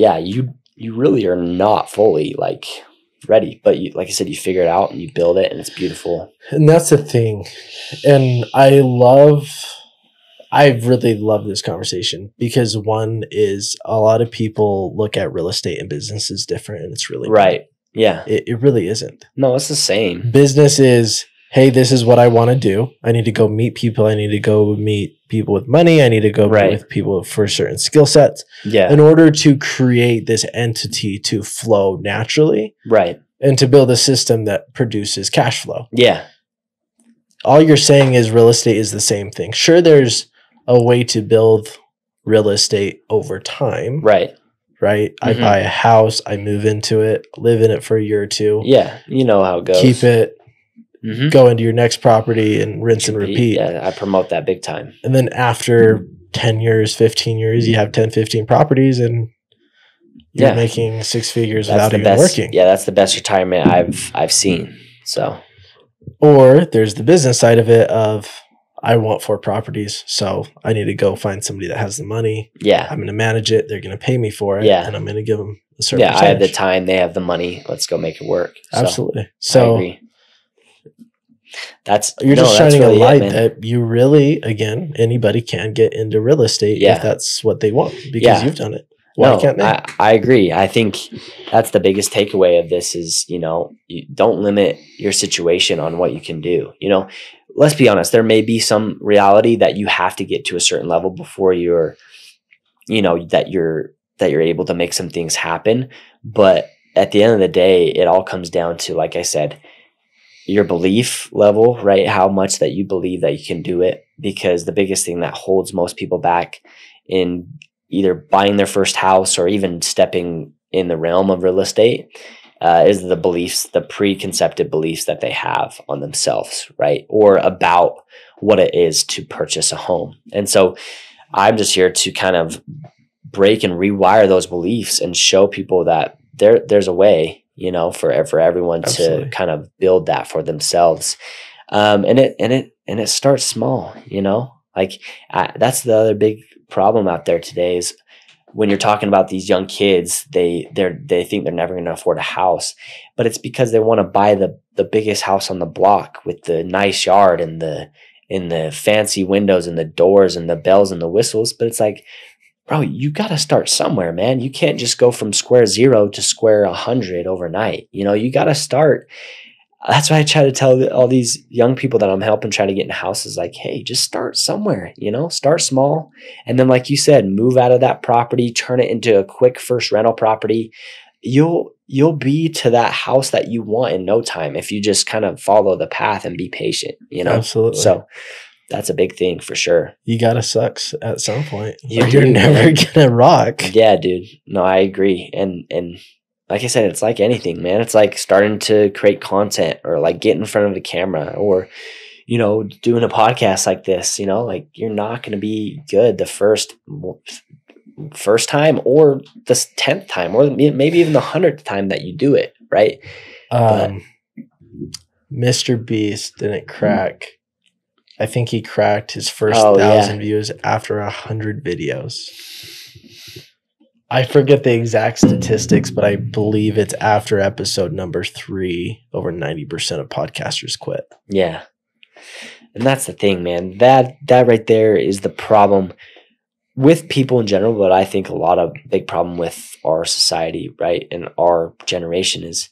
you really are not fully like ready, but like I said, you figure it out and you build it, and it's beautiful. And that's the thing. And I really love this conversation, because one is a lot of people look at real estate and business as different, and it's really right. Yeah. It really isn't. No, it's the same. Business is, hey, this is what I want to do. I need to go meet people. I need to go meet people with money. I need to go meet with people for certain skill sets. Yeah. In order to create this entity to flow naturally. Right. And to build a system that produces cash flow. Yeah. All you're saying is real estate is the same thing. Sure, there's a way to build real estate over time. Right. Right. I buy a house, I move into it, live in it for a year or two. Yeah. You know how it goes. Keep it. Go into your next property and rinse and repeat. Yeah, I promote that big time. And then after 10 years, 15 years, you have 10, 15 properties, and you're making six figures without even working. Yeah, that's the best retirement I've seen. So, or there's the business side of it of, I want 4 properties, so I need to go find somebody that has the money. Yeah. I'm going to manage it. They're going to pay me for it. Yeah. And I'm going to give them a certain percentage. I have the time. They have the money. Let's go make it work. Absolutely. So, I agree. You're just shining a light that you really, again, anybody can get into real estate if that's what they want, because you've done it. Why can't they? I agree. I think that's the biggest takeaway of this is, you don't limit your situation on what you can do. Let's be honest, there may be some reality that you have to get to a certain level before you're able to make some things happen. But at the end of the day, it all comes down to, like I said, your belief level, right? How much that you believe that you can do it, because the biggest thing that holds most people back in either buying their first house or even stepping in the realm of real estate is the beliefs, the preconceived beliefs that they have on themselves, right? Or about what it is to purchase a home. And so I'm just here to kind of break and rewire those beliefs and show people that there's a way, for everyone to kind of build that for themselves. And it starts small, that's the other big problem out there today is when you're talking about these young kids, they think they're never going to afford a house, but it's because they want to buy the biggest house on the block with the nice yard and the fancy windows and the doors and the bells and the whistles. But it's like, bro, you got to start somewhere, man. You can't just go from square 0 to square 100 overnight. You got to start. That's why I try to tell all these young people that I'm helping try to get in houses, like, hey, just start somewhere, start small. And then, like you said, move out of that property, turn it into a quick first rental property. You'll be to that house that you want in no time if you just kind of follow the path and be patient, Absolutely. So that's a big thing for sure. You got to suck at some point. You're never going to rock. Yeah, dude. No, I agree. And like I said, it's like anything, man. It's like starting to create content or like get in front of the camera or, doing a podcast like this, like you're not going to be good the first time or the 10th time or maybe even the 100th time that you do it. Right. Mr. Beast didn't crack. I think he cracked his first 1,000 views after 100 videos. I forget the exact statistics, but I believe it's after episode number 3, over 90% of podcasters quit. Yeah. And that's the thing, man. That right there is the problem with people in general, but I think a big problem with our society, right? And our generation is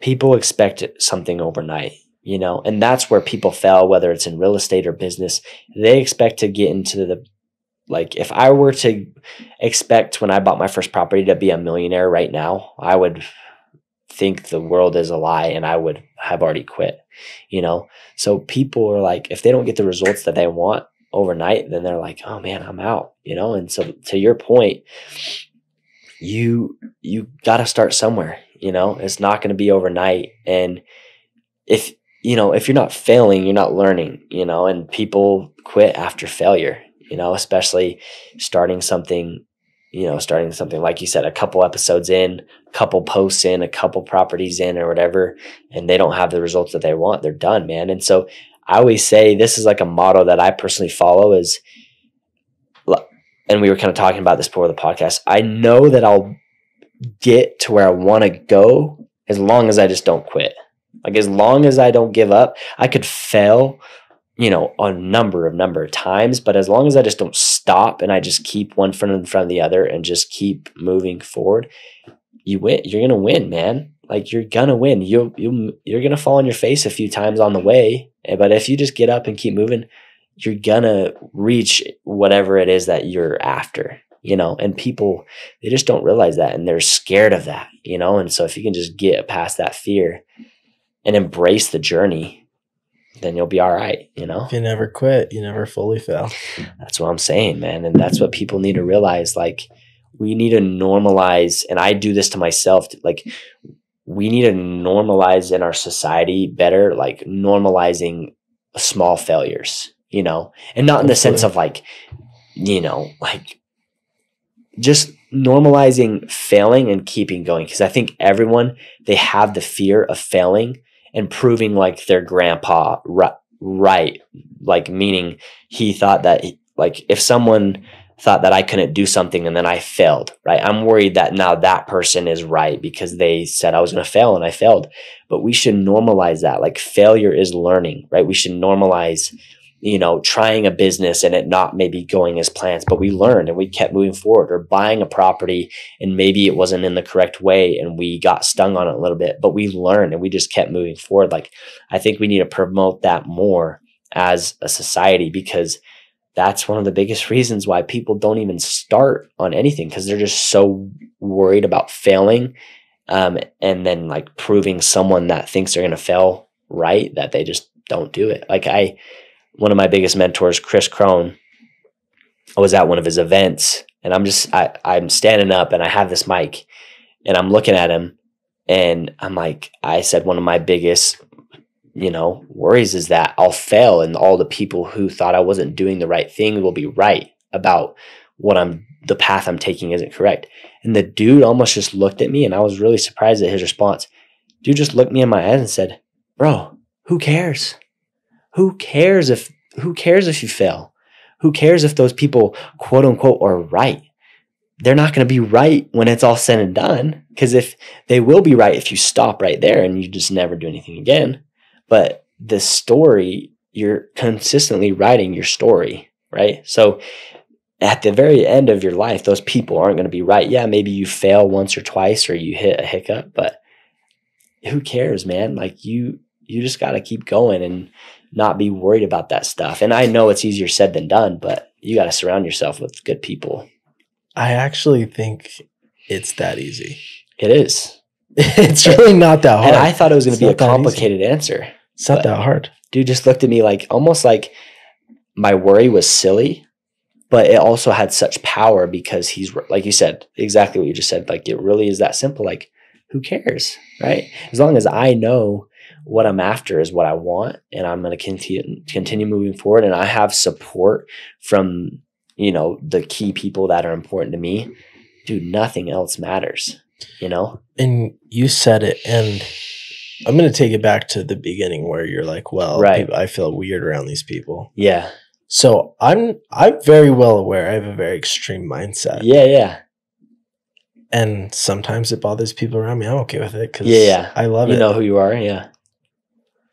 people expect something overnight, you know, and that's where people fail, whether it's in real estate or business. They expect to get into like, if I were to expect when I bought my first property to be a millionaire right now, I would think the world is a lie and I would have already quit, you know? So people are like, if they don't get the results that they want overnight, then they're like, oh man, I'm out, you know? And so to your point, you got to start somewhere, you know? It's not going to be overnight. And if you're not failing, you're not learning, you know, and people quit after failure, you know, especially starting something like you said, a couple episodes in, a couple posts in, a couple properties in or whatever, and they don't have the results that they want, they're done, man. And so I always say this is like a motto that I personally follow is, and we were kind of talking about this before the podcast, I know that I'll get to where I want to go as long as I just don't quit. Like as long as I don't give up, I could fail, you know, a number of times, but as long as I just don't stop and I just keep one foot in front of the other and just keep moving forward, you win. You're going to win, man. Like you're going to win. You're going to fall on your face a few times on the way, but if you just get up and keep moving, you're going to reach whatever it is that you're after, you know, and people, they just don't realize that and they're scared of that, you know? And so if you can just get past that fear and embrace the journey, then you'll be all right, you know? If you never quit, you never fully fail. That's what I'm saying, man. And that's what people need to realize. Like, we need to normalize, and I do this to myself, like, we need to normalize in our society better, like normalizing small failures, you know? And not in the sense of like, you know, like just normalizing failing and keeping going. Because I think everyone, they have the fear of failing and proving like their grandpa right, like meaning he thought that, like if someone thought that I couldn't do something and then I failed, right? I'm worried that now that person is right because they said I was going to fail and I failed. But we should normalize that. Like failure is learning, right? We should normalize, you know, trying a business and it not maybe going as planned, but we learned and we kept moving forward, or buying a property and maybe it wasn't in the correct way and we got stung on it a little bit, but we learned and we just kept moving forward. Like, I think we need to promote that more as a society, because that's one of the biggest reasons why people don't even start on anything, because they're just so worried about failing and then like proving someone that thinks they're going to fail right, that they just don't do it. Like one of my biggest mentors, Chris Crone, I was at one of his events and I'm standing up and I have this mic and I'm looking at him and I'm like, I said, one of my biggest, you know, worries is that I'll fail and all the people who thought I wasn't doing the right thing will be right about the path I'm taking isn't correct. And the dude almost just looked at me and I was really surprised at his response. Dude just looked me in my eyes and said, bro, who cares? Who cares if you fail? Who cares if those people, quote unquote, are right? They're not going to be right when it's all said and done, because if they will be right if you stop right there and you just never do anything again. But the story, you're consistently writing your story, right? So at the very end of your life, those people aren't going to be right. Yeah, maybe you fail once or twice or you hit a hiccup, but who cares, man? Like you just got to keep going and not be worried about that stuff. And I know it's easier said than done, but you got to surround yourself with good people. I actually think it's that easy. It is. It's really not that hard. And I thought it was going to be a complicated answer. It's not that hard. Dude just looked at me like almost like my worry was silly, but it also had such power because he's, like you said, exactly what you just said. Like it really is that simple. Like who cares, right? As long as I know what I'm after is what I want, and I'm going to continue moving forward, and I have support from, you know, the key people that are important to me, dude, nothing else matters, you know? And you said it, and I'm going to take it back to the beginning where you're like, well, Right. I feel weird around these people. Yeah. So I'm very well aware I have a very extreme mindset. Yeah. And sometimes it bothers people around me. I'm okay with it because I love it. You know who you are. Yeah.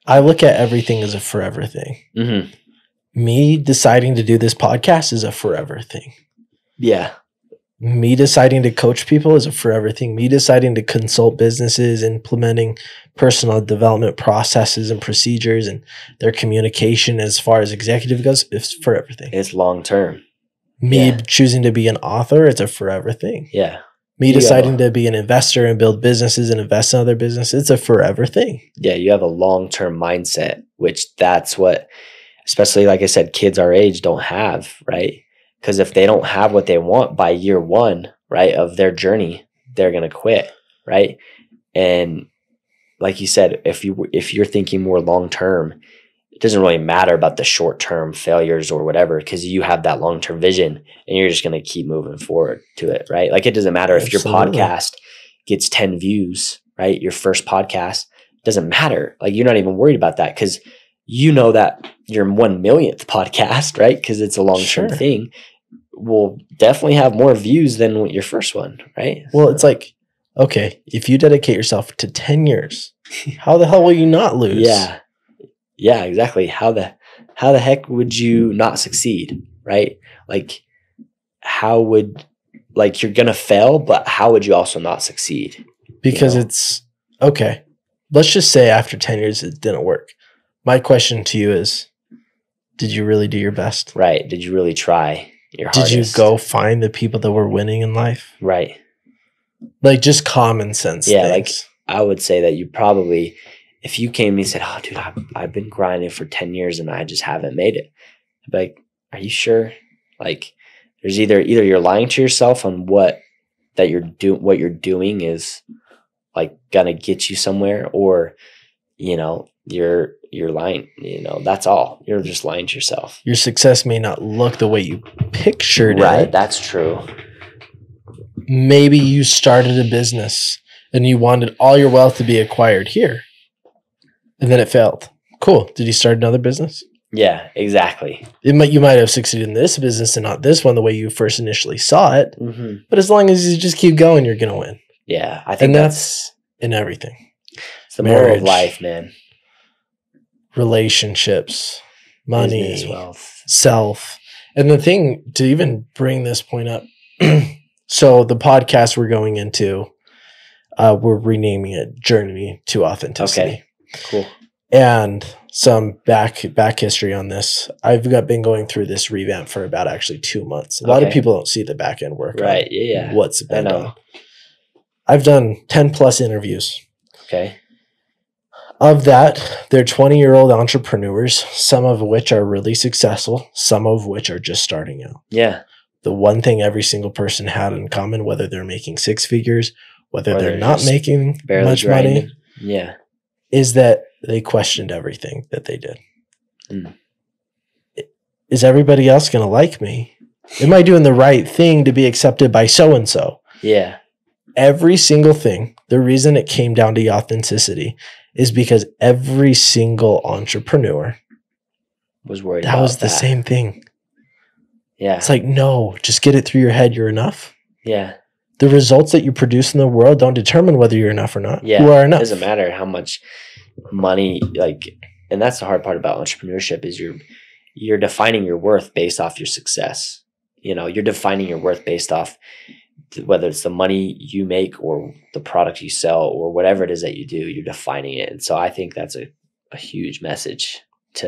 I look at everything as a forever thing. Mm-hmm. Me deciding to do this podcast is a forever thing. Yeah. Me deciding to coach people is a forever thing. Me deciding to consult businesses, implementing personal development processes and procedures and their communication as far as executive goes, is forever thing. It's long term. Me choosing to be an author, it's a forever thing. Yeah. Me deciding to be an investor and build businesses and invest in other businesses, it's a forever thing. Yeah, you have a long-term mindset, which that's what, especially like I said, kids our age don't have, right? Because if they don't have what they want by year one, right, of their journey, they're going to quit, right? And like you said, if you're thinking more long-term, it doesn't really matter about the short-term failures or whatever, because you have that long-term vision and you're just going to keep moving forward to it, right? Like it doesn't matter if your podcast gets 10 views, right? Your first podcast doesn't matter. Like you're not even worried about that because you know that your 1 millionth podcast, right? Because it's a long-term thing, will definitely have more views than your first one, right? Well, it's like, okay, if you dedicate yourself to 10 years, how the hell will you not lose? Yeah, exactly. How the heck would you not succeed, right? Like you're going to fail, but how would you also not succeed? Because it's, okay, let's just say after 10 years it didn't work. My question to you is, did you really do your best? Right. Did you really try your hardest? Did you go find the people that were winning in life? Right. Like just common sense things. Like I would say that you probably, if you came to me and said, oh, dude, I've been grinding for 10 years and I just haven't made it. I'd be like, are you sure? Like there's either you're lying to yourself on what you're doing is like going to get you somewhere, or, you're lying, that's all. You're just lying to yourself. Your success may not look the way you pictured it. Right. That's true. Maybe you started a business and you wanted all your wealth to be acquired here. And then it failed. Cool. Did you start another business? Yeah, exactly. You might have succeeded in this business and not this one the way you first initially saw it. Mm-hmm. But as long as you just keep going, you're going to win. Yeah, I think that's in everything. It's the moral of life, man. Relationships, money, business, wealth, self. And the thing to even bring this point up, so the podcast we're going into, we're renaming it Journey to Authenticity. Okay, cool. And some back history on this. I've been going through this revamp for about actually 2 months. A lot of people don't see the back end work. Right. Yeah. What's been done. I've done 10 plus interviews. Okay. Of that, they're 20-year-old entrepreneurs, some of which are really successful, some of which are just starting out. Yeah. The one thing every single person had in common, whether they're making six figures, whether they're not making much money, is that they questioned everything that they did. Mm. Is everybody else going to like me? Am I doing the right thing to be accepted by so-and-so? Yeah. Every single thing, the reason it came down to authenticity is because every single entrepreneur was worried that was the same thing. Yeah. It's like, no, just get it through your head. You're enough. Yeah. The results that you produce in the world don't determine whether you're enough or not. Yeah. You are enough. It doesn't matter how much money, and that's the hard part about entrepreneurship is you're defining your worth based off your success. You're defining your worth based off whether it's the money you make or the product you sell or whatever it is that you do, you're defining it. And so I think that's a huge message to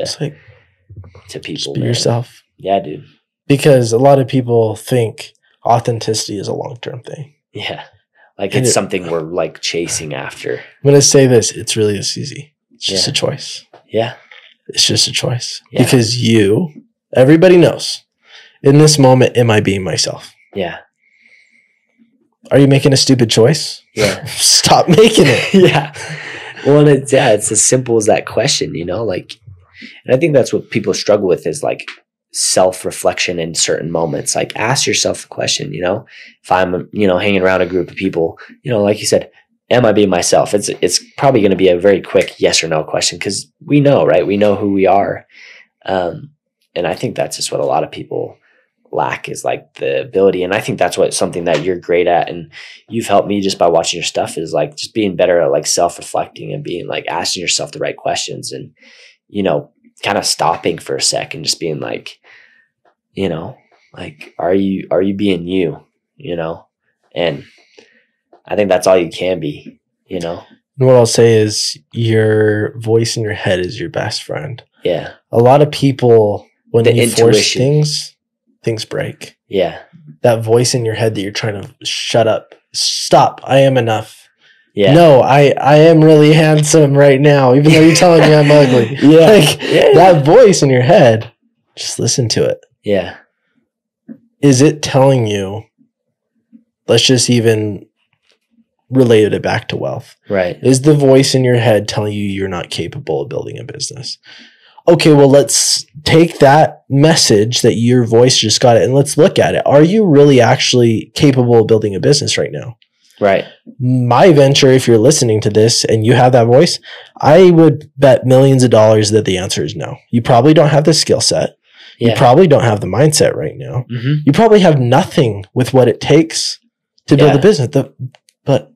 people. Just be yourself. Yeah, dude. Because a lot of people think authenticity is a long-term thing. Yeah. Like it's something we're like chasing after. I'm going to say this. It's really this easy. It's just a choice. Yeah. It's just a choice. Yeah. Because everybody knows, in this moment, am I being myself? Yeah. Are you making a stupid choice? Yeah. Stop making it. Yeah. Well, it's as simple as that question, and I think that's what people struggle with is like self-reflection in certain moments. Like ask yourself the question, if I'm, hanging around a group of people, like you said, am I being myself? It's probably going to be a very quick yes or no question because we know, right? We know who we are. And I think that's just what a lot of people lack is like the ability. And I think that's something that you're great at. And you've helped me just by watching your stuff is like just being better at like self-reflecting and being like asking yourself the right questions and, you know, kind of stopping for a sec and just being like, you know, like, are you being you, you know? And I think that's all you can be, you know? And what I'll say is your voice in your head is your best friend. Yeah. A lot of people, when The you force intuition. things break. Yeah. That voice in your head that you're trying to shut up. Stop. I am enough. Yeah. No, I am really handsome right now, even though you're telling me I'm ugly. Yeah. Like that voice in your head, just listen to it. Yeah. Is it telling you, let's just even relate it back to wealth. Right. Is the voice in your head telling you you're not capable of building a business? Okay, well, let's take that message that your voice just got it and let's look at it. Are you really actually capable of building a business right now? Right. My venture, if you're listening to this and you have that voice, I would bet millions of dollars that the answer is no. You probably don't have the skill set. Yeah. You probably don't have the mindset right now. Mm-hmm. You probably have nothing with what it takes to build a business. But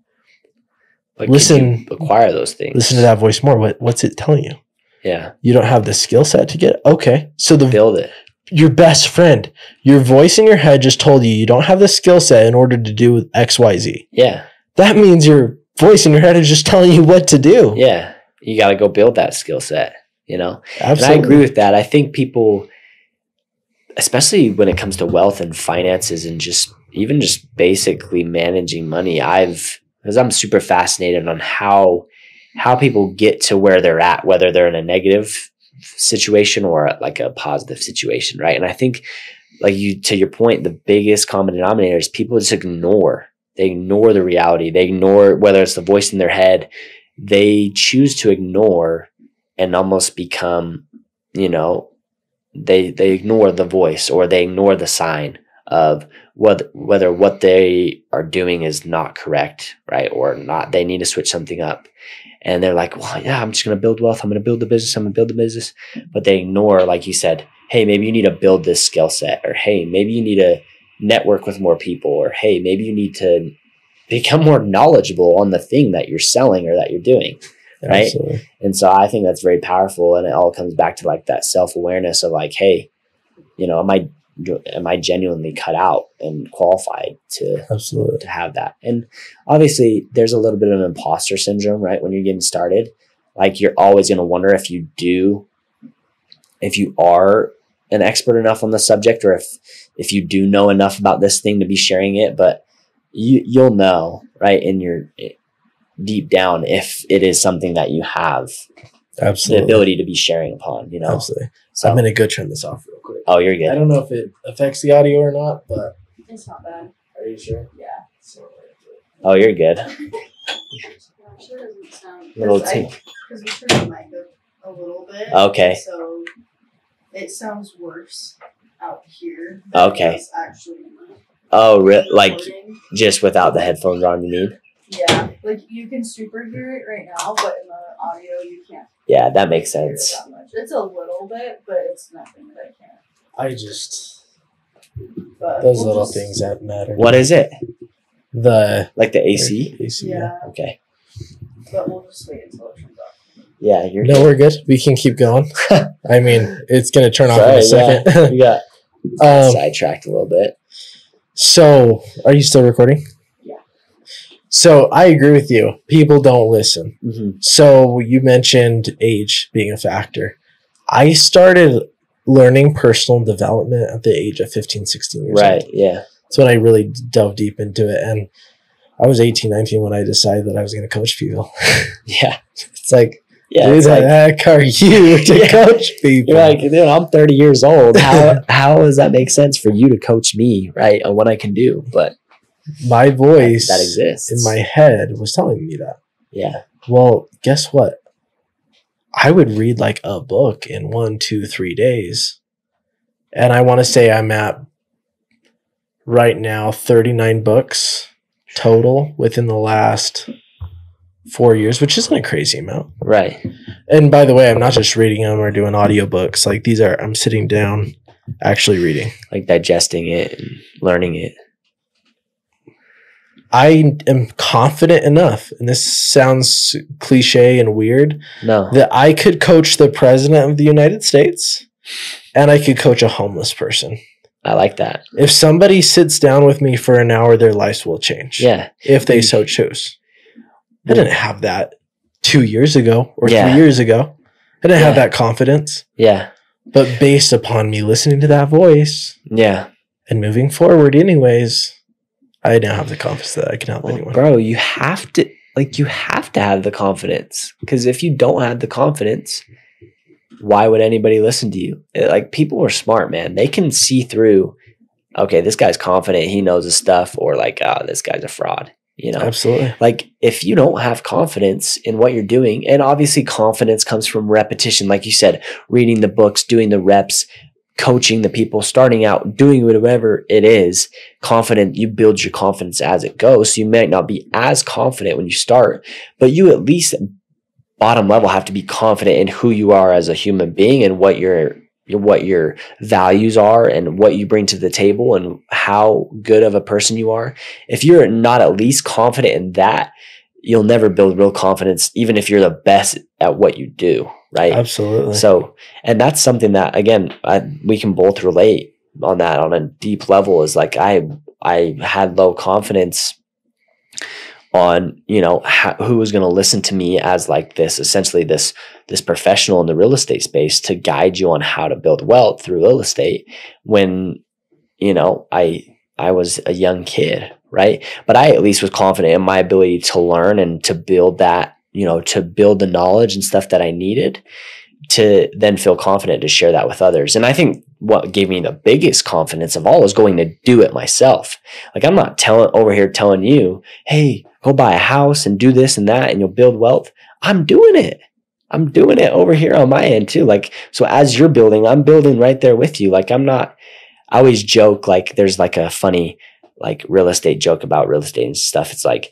listen, acquire those things. Listen to that voice more. What's it telling you? Yeah. You don't have the skill set to get it? Okay. So build it. Your best friend, your voice in your head just told you don't have the skill set in order to do X, Y, Z. Yeah. That means your voice in your head is just telling you what to do. Yeah. You got to go build that skill set, you know? Absolutely. And I agree with that. I think people, especially when it comes to wealth and finances and just basically managing money, because I'm super fascinated on how people get to where they're at, whether they're in a negative situation or like a positive situation, right? And I think, like to your point, the biggest common denominator is people just ignore. They ignore the reality. They ignore whether it's the voice in their head. They choose to ignore and almost become, you know, they ignore the voice or they ignore the sign of whether what they are doing is not correct, right? Or not, they need to switch something up. And they're like, well, yeah, I'm just going to build wealth. I'm going to build the business. I'm going to build the business. But they ignore, like you said, hey, maybe you need to build this skill set, or hey, maybe you need to network with more people, or hey, maybe you need to become more knowledgeable on the thing that you're selling or that you're doing. Right. Absolutely. And so I think that's very powerful. And it all comes back to like that self-awareness of like, hey, you know, am I genuinely cut out and qualified to have that? And obviously there's a little bit of an imposter syndrome, right? When you're getting started, like you're always going to wonder if you are an expert enough on the subject, or if you do know enough about this thing to be sharing it, but you'll know, right, in your deep down, if it is something that you have the ability to be sharing upon, you know? Absolutely. So I'm going to go turn this off real quick. Oh, you're good. I don't know if it affects the audio or not, but it's not bad. Are you sure? Yeah. Oh, you're good. I'm sure it doesn't sound Little because we turned the mic up a little bit. Okay. So it sounds worse out here. Okay. It's actually in the Oh, like recording. just without the headphones on, you mean? Yeah, like you can super hear it right now, but in the audio you can't. Yeah, that makes Hear it sense. that much. It's a little bit, but it's nothing that I can't. But those we'll little just- things that matter. What is it? Like the AC? AC. Yeah, Okay. but we'll just wait until it turns off. Yeah, you're No, good. we're good. We can keep going. I mean, it's going to turn off in a Sorry, second. yeah. Sidetracked a little bit. So, are you still recording? Yeah. So, I agree with you. People don't listen. Mm-hmm. So, you mentioned age being a factor. I started learning personal development at the age of 15, 16 years Right, old. yeah. That's when I really dove deep into it. And I was 18, 19 when I decided that I was going to coach people. Yeah. It's like, Yeah. who It's the like, heck are you to Yeah. coach people? you're like, dude, I'm 30 years old. How does that make sense for you to coach me, right, on what I can do? But My voice that exists in my head was telling me that. Yeah. Well, guess what? I would read like a book in 1, 2, 3 days. And I want to say I'm at right now 39 books total within the last 4 years, which isn't a crazy amount. Right. And by the way, I'm not just reading them or doing audiobooks. Like I'm sitting down actually reading. Like digesting it and learning it. I am confident enough, and this sounds cliche and weird, that I could coach the president of the United States and I could coach a homeless person. I like that. If somebody sits down with me for an hour, their lives will change. Yeah. If they so choose. I didn't have that 2 years ago or 3 years ago. I didn't have that confidence. Yeah. But based upon me listening to that voice and moving forward anyways, I now have the confidence that I can help anyone. Bro, you have to have the confidence, because if you don't have the confidence, why would anybody listen to you? Like, people are smart, man. They can see through, okay, this guy's confident, he knows his stuff, or like, oh, this guy's a fraud. You know, absolutely. Like, if you don't have confidence in what you're doing, and obviously confidence comes from repetition, like you said, reading the books, doing the reps, coaching the people, starting out, doing whatever it is, confident, you build your confidence as it goes. So you might not be as confident when you start, but you at least bottom level have to be confident in who you are as a human being and what your values are and what you bring to the table and how good of a person you are. If you're not at least confident in that, you'll never build real confidence, even if you're the best at what you do. Right. Absolutely. So, and that's something that, again, we can both relate on that on a deep level, is like, I had low confidence on, who was going to listen to me as like this, essentially this professional in the real estate space to guide you on how to build wealth through real estate when, I was a young kid. Right. But I at least was confident in my ability to learn and to build that, to build the knowledge and stuff that I needed to then feel confident to share that with others. And I think what gave me the biggest confidence of all was going to do it myself. Like, I'm not over here telling you, hey, go buy a house and do this and that and you'll build wealth. I'm doing it. I'm doing it over here on my end too. Like, so as you're building, I'm building right there with you. Like, I always joke, like, there's like a funny, like, real estate joke about real estate and stuff. It's like,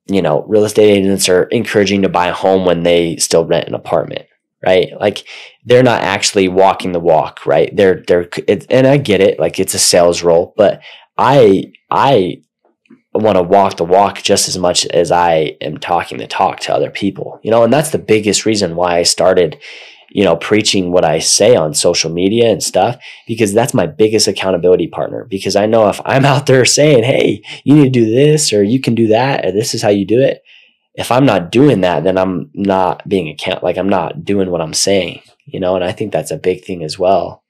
real estate agents are encouraging to buy a home when they still rent an apartment, right? Like, they're not actually walking the walk, right? And I get it. Like, it's a sales role, but I want to walk the walk just as much as I am talking the talk to other people, and that's the biggest reason why I started, preaching what I say on social media and stuff, because that's my biggest accountability partner. Because I know if I'm out there saying, hey, you need to do this, or you can do that, or this is how you do it. If I'm not doing that, then I'm not being I'm not doing what I'm saying, and I think that's a big thing as well,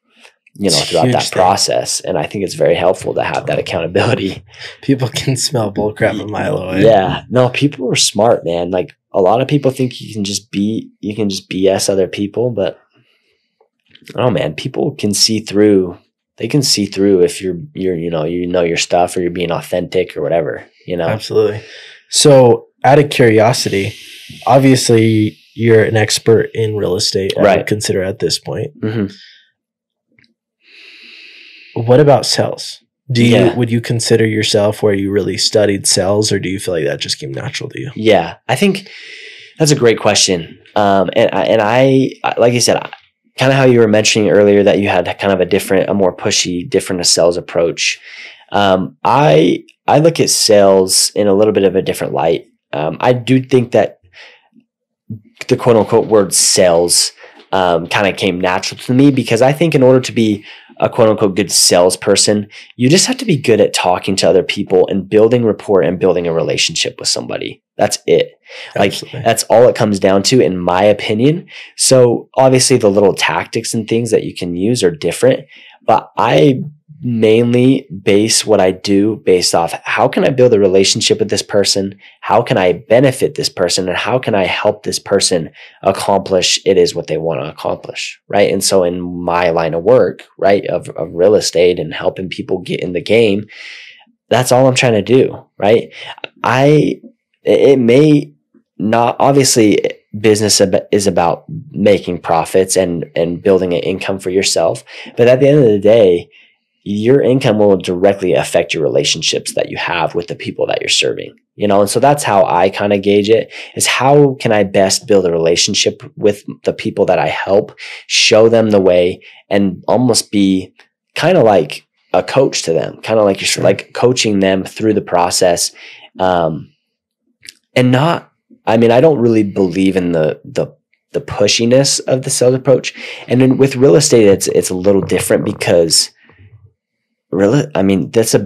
throughout that process. And I think it's very helpful to have that accountability. People can smell bullcrap a mile away. Yeah. No, people are smart, man. Like, a lot of people think you can just BS other people, but oh man, people can see through. They can see through if you're your stuff, or you're being authentic or whatever, Absolutely. So, out of curiosity, obviously you're an expert in real estate, I would consider at this point. Mm-hmm. What about sales? Would you consider yourself where you really studied sales, or do you feel like that just came natural to you? Yeah, I think that's a great question. And I, like you said, kind of how you were mentioning earlier that you had kind of a more pushy, different sales approach. I look at sales in a little bit of a different light. I do think that the quote unquote word sales kind of came natural to me, because I think in order to be a quote unquote good salesperson, you just have to be good at talking to other people and building rapport and building a relationship with somebody. That's it. Absolutely. Like, that's all it comes down to, in my opinion. So obviously the little tactics and things that you can use are different, but I mainly base what I do based off, how can I build a relationship with this person? How can I benefit this person? And how can I help this person accomplish what they want to accomplish? Right. And so in my line of work, right, of real estate and helping people get in the game, that's all I'm trying to do. Right. It may not, obviously business is about making profits and building an income for yourself. But at the end of the day, your income will directly affect your relationships that you have with the people that you're serving, and so that's how I kind of gauge it, is how can I best build a relationship with the people that I help, show them the way, and almost be kind of like a coach to them, kind of like you're like coaching them through the process. And not, I don't really believe in the pushiness of the sales approach. And then with real estate, it's a little different, because really, that's one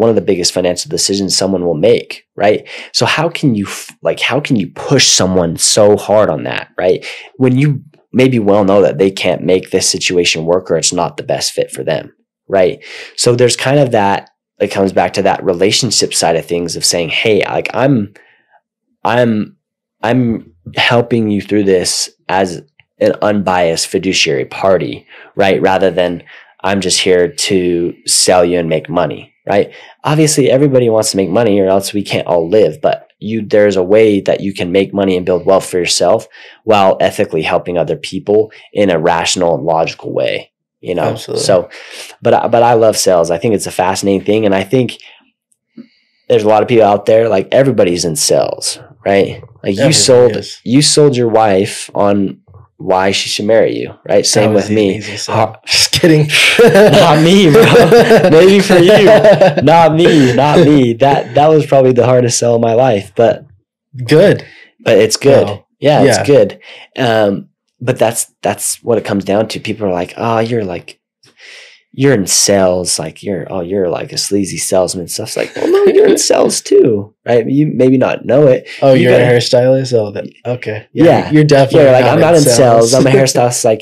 of the biggest financial decisions someone will make, right? So how can you push someone so hard on that, right? When you maybe well know that they can't make this situation work, or it's not the best fit for them, right? So there's kind of that, it comes back to that relationship side of things, of saying, hey, like I'm helping you through this as an unbiased fiduciary party, right? Rather than I'm just here to sell you and make money, right? Obviously, everybody wants to make money, or else we can't all live. But there's a way that you can make money and build wealth for yourself while ethically helping other people in a rational and logical way, Absolutely. So, but I love sales. I think it's a fascinating thing. And I think there's a lot of people out there, like everybody's in sales, right? Like you sold your wife on why she should marry you, right? Same with me. Just kidding. Not me, bro. Maybe for you. Not me. That was probably the hardest sell of my life, but good. But it's good. Wow. Yeah, it's good. But that's what it comes down to. People are like, oh, you're in sales, like you're like a sleazy salesman. Stuff's like, well, no, you're in sales too, right? You maybe not know it. Oh, you're a hairstylist. Oh, okay, yeah, you're definitely like, I'm not in sales. I'm a hairstylist. Like,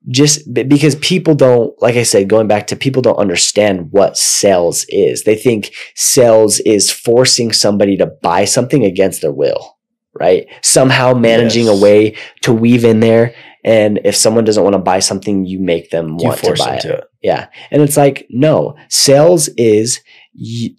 just because people don't, like I said, going back to, people don't understand what sales is. They think sales is forcing somebody to buy something against their will, right? Somehow managing a way to weave in there. And if someone doesn't want to buy something, you make them want to buy it. Yeah. And it's like, no, sales is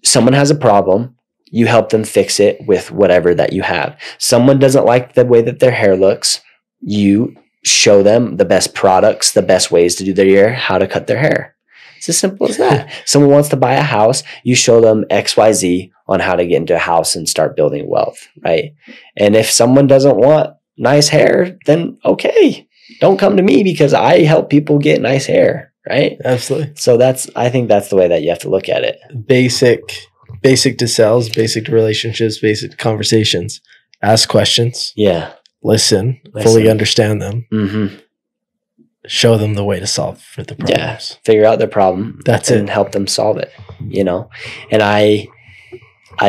someone has a problem. You help them fix it with whatever that you have. Someone doesn't like the way that their hair looks. You show them the best products, the best ways to do their hair, how to cut their hair. It's as simple as that. Someone wants to buy a house. You show them XYZ on how to get into a house and start building wealth, right? And if someone doesn't want nice hair, then okay, don't come to me, because I help people get nice hair, right? Absolutely. So I think that's the way that you have to look at it. Basic to sales, basic to relationships, basic to conversations. Ask questions. Yeah. Listen. Fully understand them. Mm-hmm. Show them the way to solve for the problems. Yeah. Figure out their problem. That's and help them solve it, And I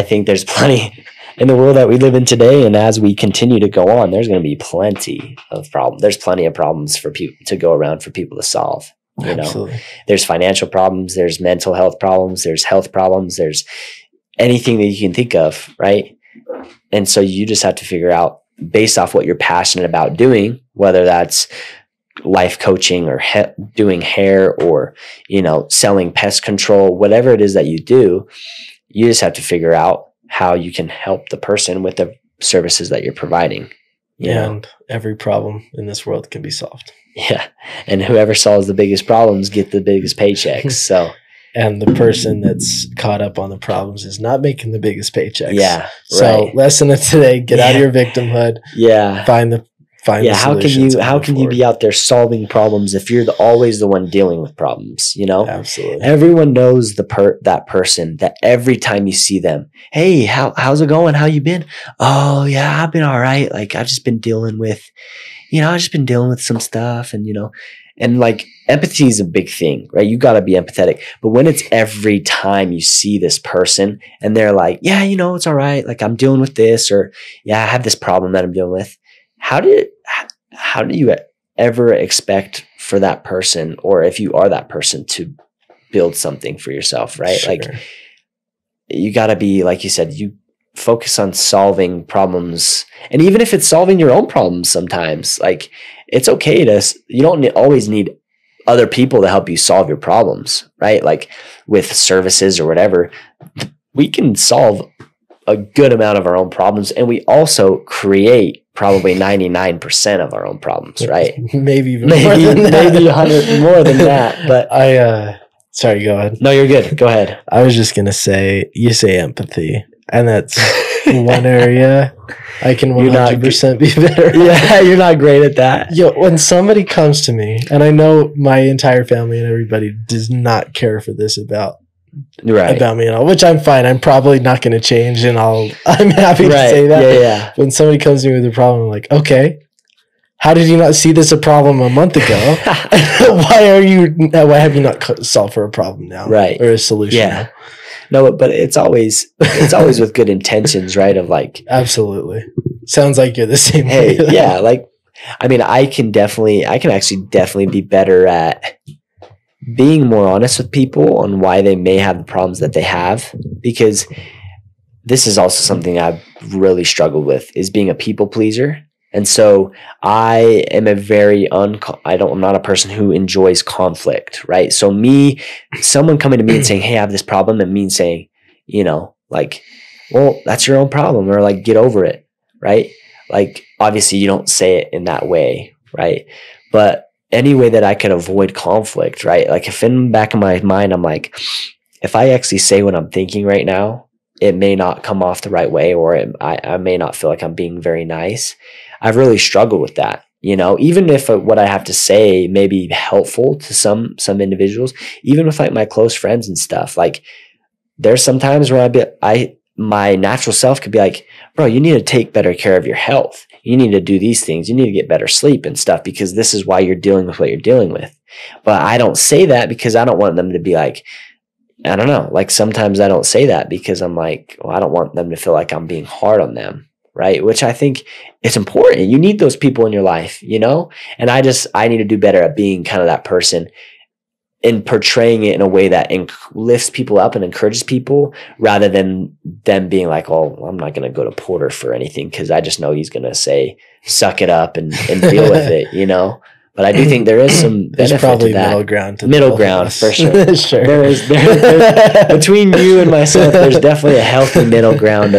think there's plenty in the world that we live in today, and as we continue to go on, there's going to be plenty of problems. There's plenty of problems for people to go around for people to solve. Absolutely. There's financial problems, there's mental health problems, there's health problems, there's anything that you can think of, right? And so you just have to figure out, based off what you're passionate about doing, whether that's life coaching or doing hair or, selling pest control, whatever it is that you do, you just have to figure out how you can help the person with the services that you're providing. And every problem in this world can be solved. Yeah. And whoever solves the biggest problems get the biggest paychecks. So, and the person that's caught up on the problems is not making the biggest paychecks. Yeah. So lesson of today, get out of your victimhood. Yeah. Find the how can you be out there solving problems if you're always the one dealing with problems, Absolutely. Everyone knows that person that every time you see them, hey, how's it going? How you been? Oh yeah, I've been all right. Like I've just been dealing with some stuff, and like empathy is a big thing, right? You got to be empathetic. But when it's every time you see this person and they're like, yeah, it's all right. Like I'm dealing with this, or yeah, I have this problem that I'm dealing with. How do you ever expect for that person, or if you are that person, to build something for yourself, right? Sure. Like you got to be, like you said, you focus on solving problems. And even if it's solving your own problems, sometimes like it's okay you don't always need other people to help you solve your problems, right? Like with services or whatever, we can solve a good amount of our own problems. And we also create probably 99% of our own problems, right? Maybe even more than that. Maybe 100 more than that. But sorry, go ahead. No, you're good. Go ahead. I was just gonna say, you say empathy, and that's one area I can 100% be better. Yeah, you're not great at that. Yo, when somebody comes to me, and I know my entire family and everybody does not care for this about me and all, which I'm fine. I'm probably not going to change, and I'm happy to say that. Yeah. When somebody comes to me with a problem, I'm like, okay, how did you not see this a problem a month ago? Why have you not solved for a problem now? Right. Or a solution Yeah. now? No, but it's always with good intentions, right? Of like, absolutely. Sounds like you're the same hey, way. yeah. Like, I mean, I can actually definitely be better at being more honest with people on why they may have the problems that they have, because this is also something I've really struggled with, is being a people pleaser. And so I am I'm not a person who enjoys conflict, right? So someone coming to me and saying, hey, I have this problem, and me saying, like, well, that's your own problem, or like, get over it, right? Like, obviously you don't say it in that way, right? But any way that I can avoid conflict, right? Like, if in the back of my mind, I'm like, if I actually say what I'm thinking right now, it may not come off the right way, or I may not feel like I'm being very nice. I've really struggled with that, even if what I have to say may be helpful to some individuals, even with like my close friends and stuff. Like, there's some times where my natural self could be like, bro, you need to take better care of your health. You need to do these things. You need to get better sleep and stuff, because this is why you're dealing with what you're dealing with. But I don't say that because I don't want them to be like, I don't know. Like, sometimes I don't say that because I'm like, well, I don't want them to feel like I'm being hard on them. Right. Which I think it's important. You need those people in your life, and I need to do better at being kind of that person and portraying it in a way that lifts people up and encourages people, rather than them being like, oh, I'm not going to go to Porter for anything, because I just know he's going to say, suck it up and deal with it, But I do think there is some benefit probably to that. Middle ground For sure. Sure. There's between you and myself, there's definitely a healthy middle ground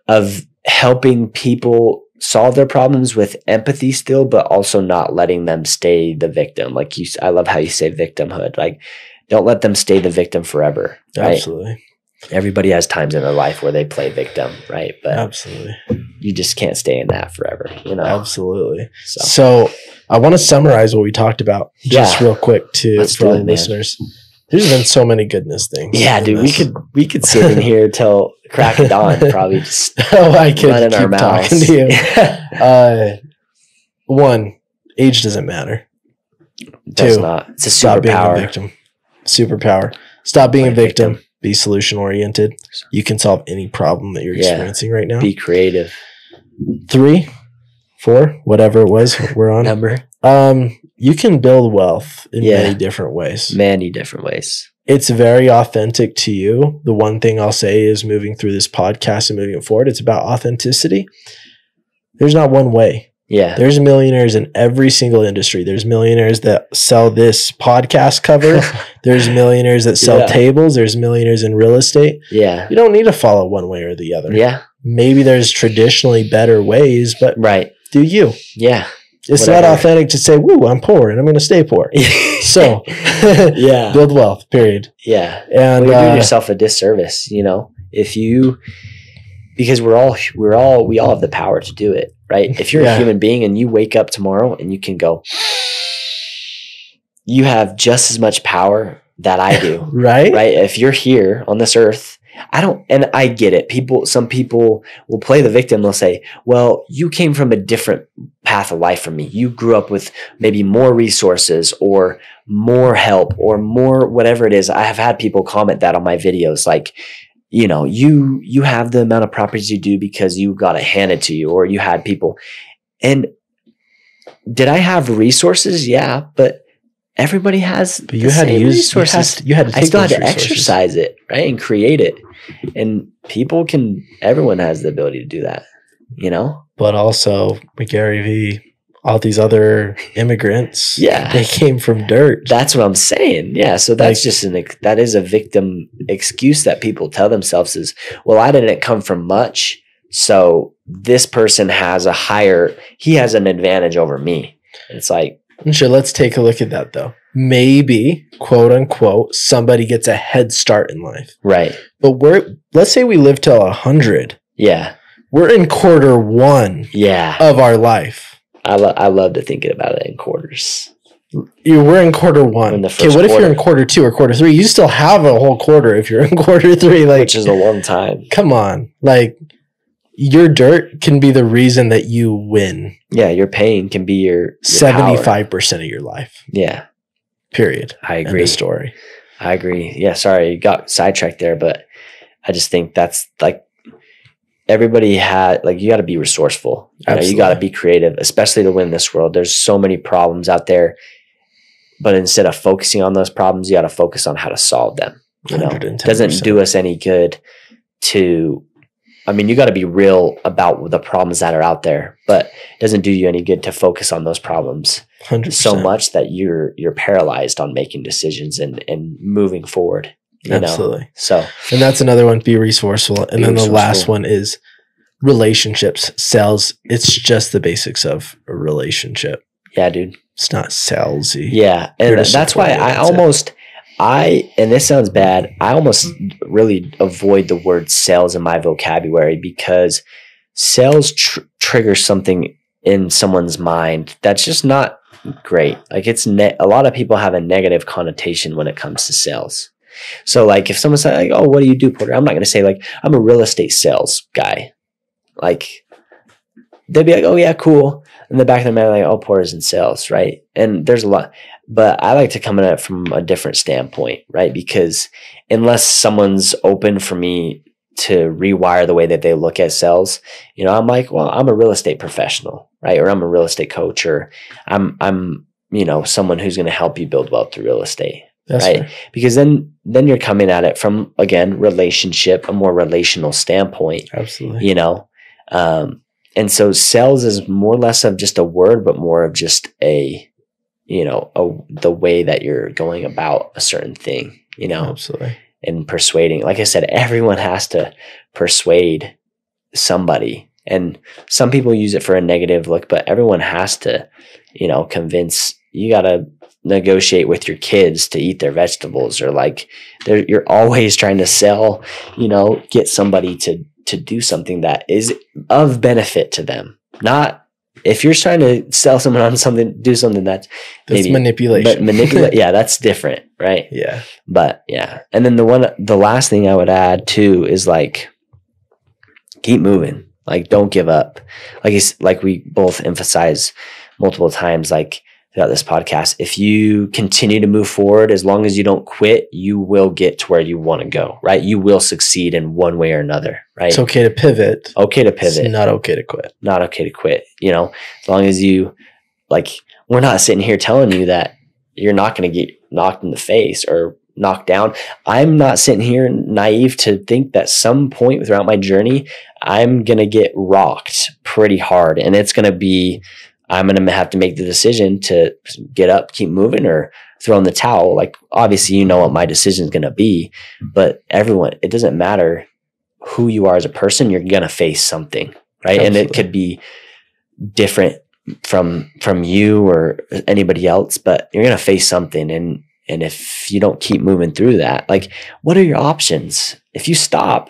of helping people solve their problems with empathy still, but also not letting them stay the victim. Like I love how you say victimhood. Like, don't let them stay the victim forever. Right? Absolutely. Everybody has times in their life where they play victim, right? But absolutely, you just can't stay in that forever, Absolutely. So I want to summarize what we talked about just real quick for all the listeners. There's been so many goodness things. Yeah, dude, we could sit in here till crack of dawn, probably just I could running keep our mouths. Talking to you. One, age doesn't matter. Does not. It's a stop being a superpower. victim. Superpower. Stop being a victim. Be solution oriented. You can solve any problem that you're experiencing right now. Be creative. 3, 4, whatever it was we're on. Number. You can build wealth in many different ways. Many different ways. It's very authentic to you. The one thing I'll say is, moving through this podcast and moving it forward, it's about authenticity. There's not one way. Yeah. There's millionaires in every single industry. There's millionaires that sell this podcast cover. There's millionaires that sell tables. There's millionaires in real estate. Yeah. You don't need to follow one way or the other. Yeah. Maybe there's traditionally better ways, but do you? Yeah. It's not authentic to say, woo, I'm poor and I'm going to stay poor. So build wealth, period. Yeah. And you're doing yourself a disservice, if you, because we all have the power to do it, right? If you're a human being and you wake up tomorrow and you can go, you have just as much power that I do. Right? If you're here on this earth, I get it. Some people will play the victim. They'll say, well, you came from a different path of life from me. You grew up with maybe more resources or more help or more whatever it is. I have had people comment that on my videos. Like, you have the amount of properties you do because you got it handed to you, or you had people. And did I have resources? Yeah, but everybody has. But you had to use resources. You had to take I still had to resources. exercise it, right, and create it. And everyone has the ability to do that, But also, Gary V, all these other immigrants, they came from dirt. That's what I'm saying. Yeah, so that's that is a victim excuse that people tell themselves is, well, I didn't come from much, So this person has he has an advantage over me. It's like, sure, let's take a look at that though. Maybe, quote unquote, somebody gets a head start in life. right. But let's say we live till 100. Yeah. We're in quarter 1 Yeah. of our life. I love to think about it in quarters. We're in quarter 1. Okay, what if you're in quarter 2 or quarter 3? You still have a whole quarter if you're in quarter 3. Like, which is a long time. Come on. Like, your dirt can be the reason that you win. Yeah, your pain can be your 75% of your life. Yeah. Period. I agree. End of story. I agree. Yeah, sorry, you got sidetracked there, but I just think that's like everybody had, like, you got to be resourceful. You got to be creative, especially to win this world. There's so many problems out there, but instead of focusing on those problems, you got to focus on how to solve them. You know, it doesn't do us any good you got to be real about the problems that are out there, but it doesn't do you any good to focus on those problems 100%. so much that you're paralyzed on making decisions and moving forward. Absolutely. So, and that's another one, be resourceful. And then the last one is relationships, sales. It's just the basics of a relationship. Yeah, dude. It's not salesy. Yeah. And that's why and this sounds bad, I almost really avoid the word sales in my vocabulary, because sales triggers something in someone's mind that's just not great. Like, it's a lot of people have a negative connotation when it comes to sales. So, like, if someone says, like, "Oh, what do you do, Porter?" I'm not going to say, like, "I'm a real estate sales guy." Like, they'd be like, "Oh yeah, cool." In the back of their mind, like, "Oh, Porter's in sales," right? And there's a lot, but I like to come at it from a different standpoint, right? Because unless someone's open for me to rewire the way that they look at sales, I'm like, well, I'm a real estate professional, right? Or I'm a real estate coach, or I'm someone who's going to help you build wealth through real estate. That's right. Fair. Because then you're coming at it from, again, a more relational standpoint. Absolutely. And so sales is more or less of just a word, but more of just the way that you're going about a certain thing, Absolutely. And persuading. Like I said, everyone has to persuade somebody. And some people use it for a negative look, but everyone has to, convince. You got to negotiate with your kids to eat their vegetables, or like you're always trying to sell, get somebody to do something that is of benefit to them. Not if you're trying to sell someone on something, do something that's manipulation. But yeah, that's different, right? Yeah. But yeah. And then the last thing I would add too is, like, keep moving. Like, don't give up. Like we both emphasize multiple times, like, throughout this podcast, if you continue to move forward, as long as you don't quit, you will get to where you want to go, right? You will succeed in one way or another, right? It's okay to pivot. It's not okay to quit. Not okay to quit. As long as you, like, we're not sitting here telling you that you're not going to get knocked in the face or knocked down. I'm not sitting here naive to think that some point throughout my journey, I'm going to get rocked pretty hard, and it's going to be, I'm going to have to make the decision to get up, keep moving, or throw in the towel. Like, obviously, what my decision is going to be, but it doesn't matter who you are as a person, you're going to face something, right? Absolutely. And it could be different from you or anybody else, but you're going to face something. And if you don't keep moving through that, like, what are your options? If you stop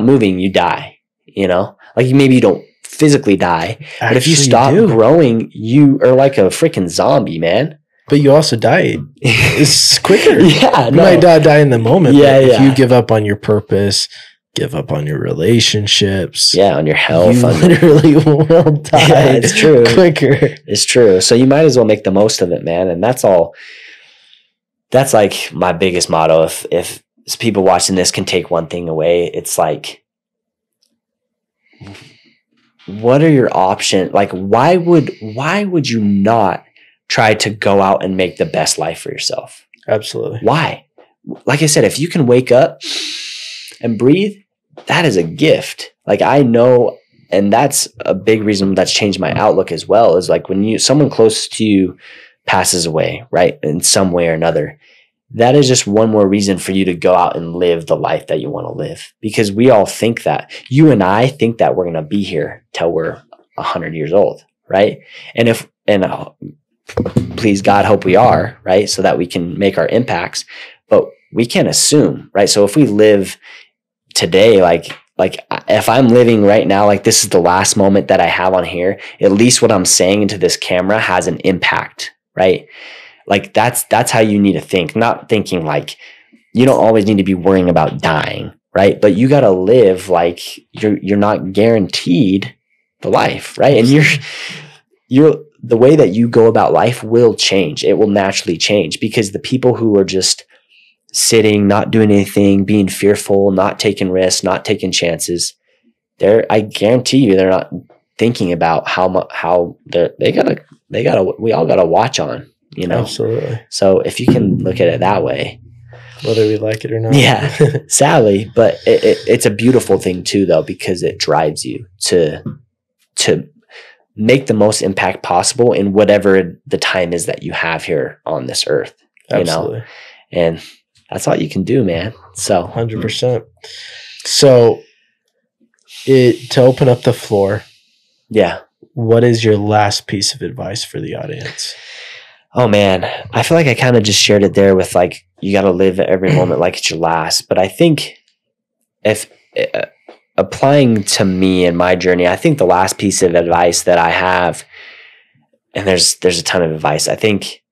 moving, you die, like, maybe you don't physically die, but if you stop growing, you are like a freaking zombie, man. But you also die. It's quicker. Yeah, you might die in the moment. Yeah, but if you give up on your purpose, give up on your relationships, on your health, you literally will die. Yeah, it's true. Quicker. It's true. So you might as well make the most of it, man. And that's all. That's like my biggest motto. If people watching this can take one thing away, it's like, what are your options? Like, why would you not try to go out and make the best life for yourself? Absolutely. Why? Like I said, if you can wake up and breathe, that is a gift. Like, I know, and that's a big reason that's changed my outlook as well, is like when someone close to you passes away, right, in some way or another, that is just one more reason for you to go out and live the life that you want to live. Because we all think that, you and I think that we're going to be here till we're 100 years old, right? And please God, hope we are, right? So that we can make our impacts, but we can't assume, right? So if we live today, like if I'm living right now, like this is the last moment that I have on here, at least what I'm saying into this camera has an impact, right? Like that's how you need to think, not thinking like you don't always need to be worrying about dying, right? But you got to live like you're not guaranteed the life, right? And you're the way that you go about life will change. It will naturally change, because the people who are just sitting, not doing anything, being fearful, not taking risks, not taking chances, I guarantee you they're not thinking about how we all got to watch on, you know? Absolutely. So if you can look at it that way, whether we like it or not. Yeah, sadly, but it's a beautiful thing too, though, because it drives you to make the most impact possible in whatever the time is that you have here on this earth, Absolutely. know? And that's all you can do, man. So 100%. So to open up the floor. Yeah. What is your last piece of advice for the audience? Oh man, I feel like I kind of just shared it there with like, you got to live every moment like it's your last. But I think if applying to me and my journey, I think the last piece of advice that I have, and there's a ton of advice. I think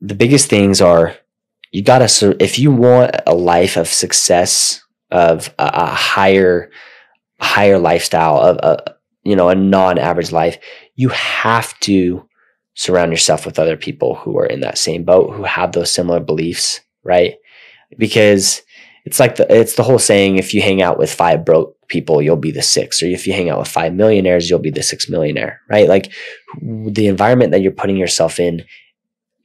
the biggest things are, you got to, if you want a life of success, of a higher lifestyle, of a non-average life, you have to surround yourself with other people who are in that same boat, who have those similar beliefs, right? Because it's like it's the whole saying, if you hang out with 5 broke people, you'll be the 6th, or if you hang out with 5 millionaires, you'll be the 6th millionaire, right? Like the environment that you're putting yourself in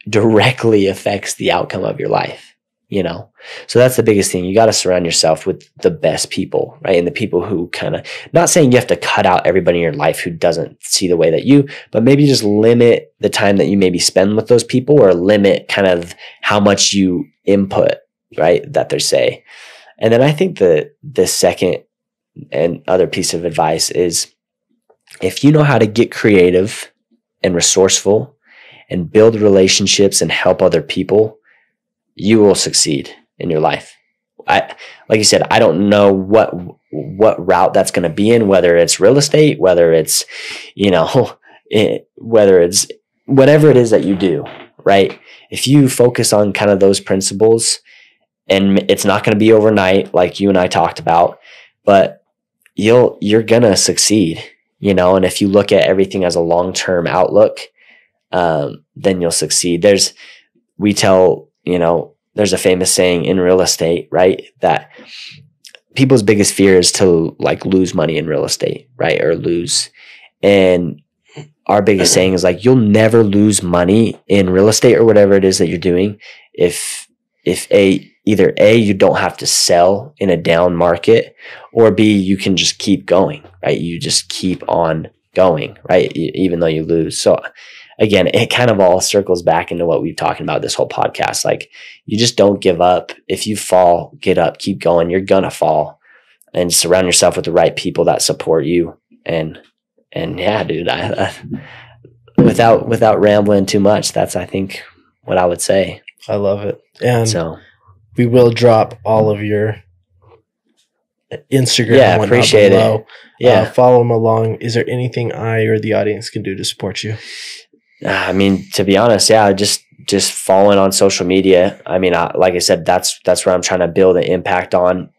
directly affects the outcome of your life, you know? So that's the biggest thing. You got to surround yourself with the best people, right? And the people who kind of, not saying you have to cut out everybody in your life who doesn't see the way that you, but maybe just limit the time that you maybe spend with those people, or limit kind of how much you input, right? That they say. And then I think the second and other piece of advice is, if you know how to get creative and resourceful and build relationships and help other people, you will succeed in your life. Like you said, I don't know what route that's going to be in, whether it's real estate, whether it's, whether it's whatever it is that you do, right? If you focus on kind of those principles, and it's not going to be overnight, like you and I talked about, but you're going to succeed, and if you look at everything as a long-term outlook, then you'll succeed. There's a famous saying in real estate, right? That people's biggest fear is to like lose money in real estate, right? Or lose. And our biggest saying is like, you'll never lose money in real estate or whatever it is that you're doing. If either A, you don't have to sell in a down market, or B, you can just keep going, right? You just keep on going, right? Even though you lose. So again, it kind of all circles back into what we've talking about this whole podcast. Like, you just don't give up. If you fall, get up, keep going. You're going to fall, and surround yourself with the right people that support you. And yeah, dude, without rambling too much, that's, I think, what I would say. I love it. And so we will drop all of your Instagram. Yeah, appreciate below. it. Yeah. Follow them along. Is there anything I or the audience can do to support you? I mean, to be honest, yeah, just following on social media. I mean, like I said, that's where I'm trying to build an impact on,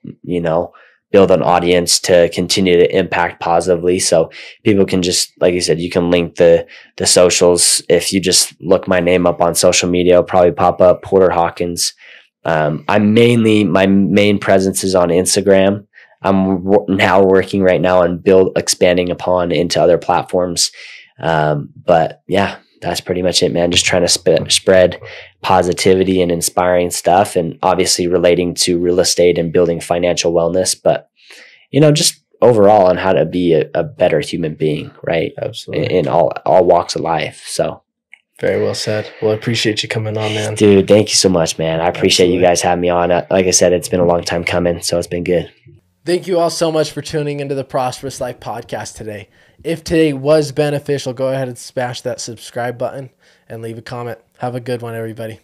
build an audience to continue to impact positively. So people can just, like you said, you can link the socials. If you just look my name up on social media, it'll probably pop up, Porter Hawkins. My main presence is on Instagram. I'm now working right now on expanding upon into other platforms. But yeah, that's pretty much it, man. Just trying to spread positivity and inspiring stuff, and obviously relating to real estate and building financial wellness, but just overall on how to be a better human being, right? Absolutely. In all walks of life. So Very well said. Well, I appreciate you coming on, man. Dude, thank you so much, man. I appreciate you guys having me on. Like I said, it's been a long time coming, so it's been good. Thank you all so much for tuning into the Prosperous Life Podcast today. If today was beneficial, go ahead and smash that subscribe button and leave a comment. Have a good one, everybody.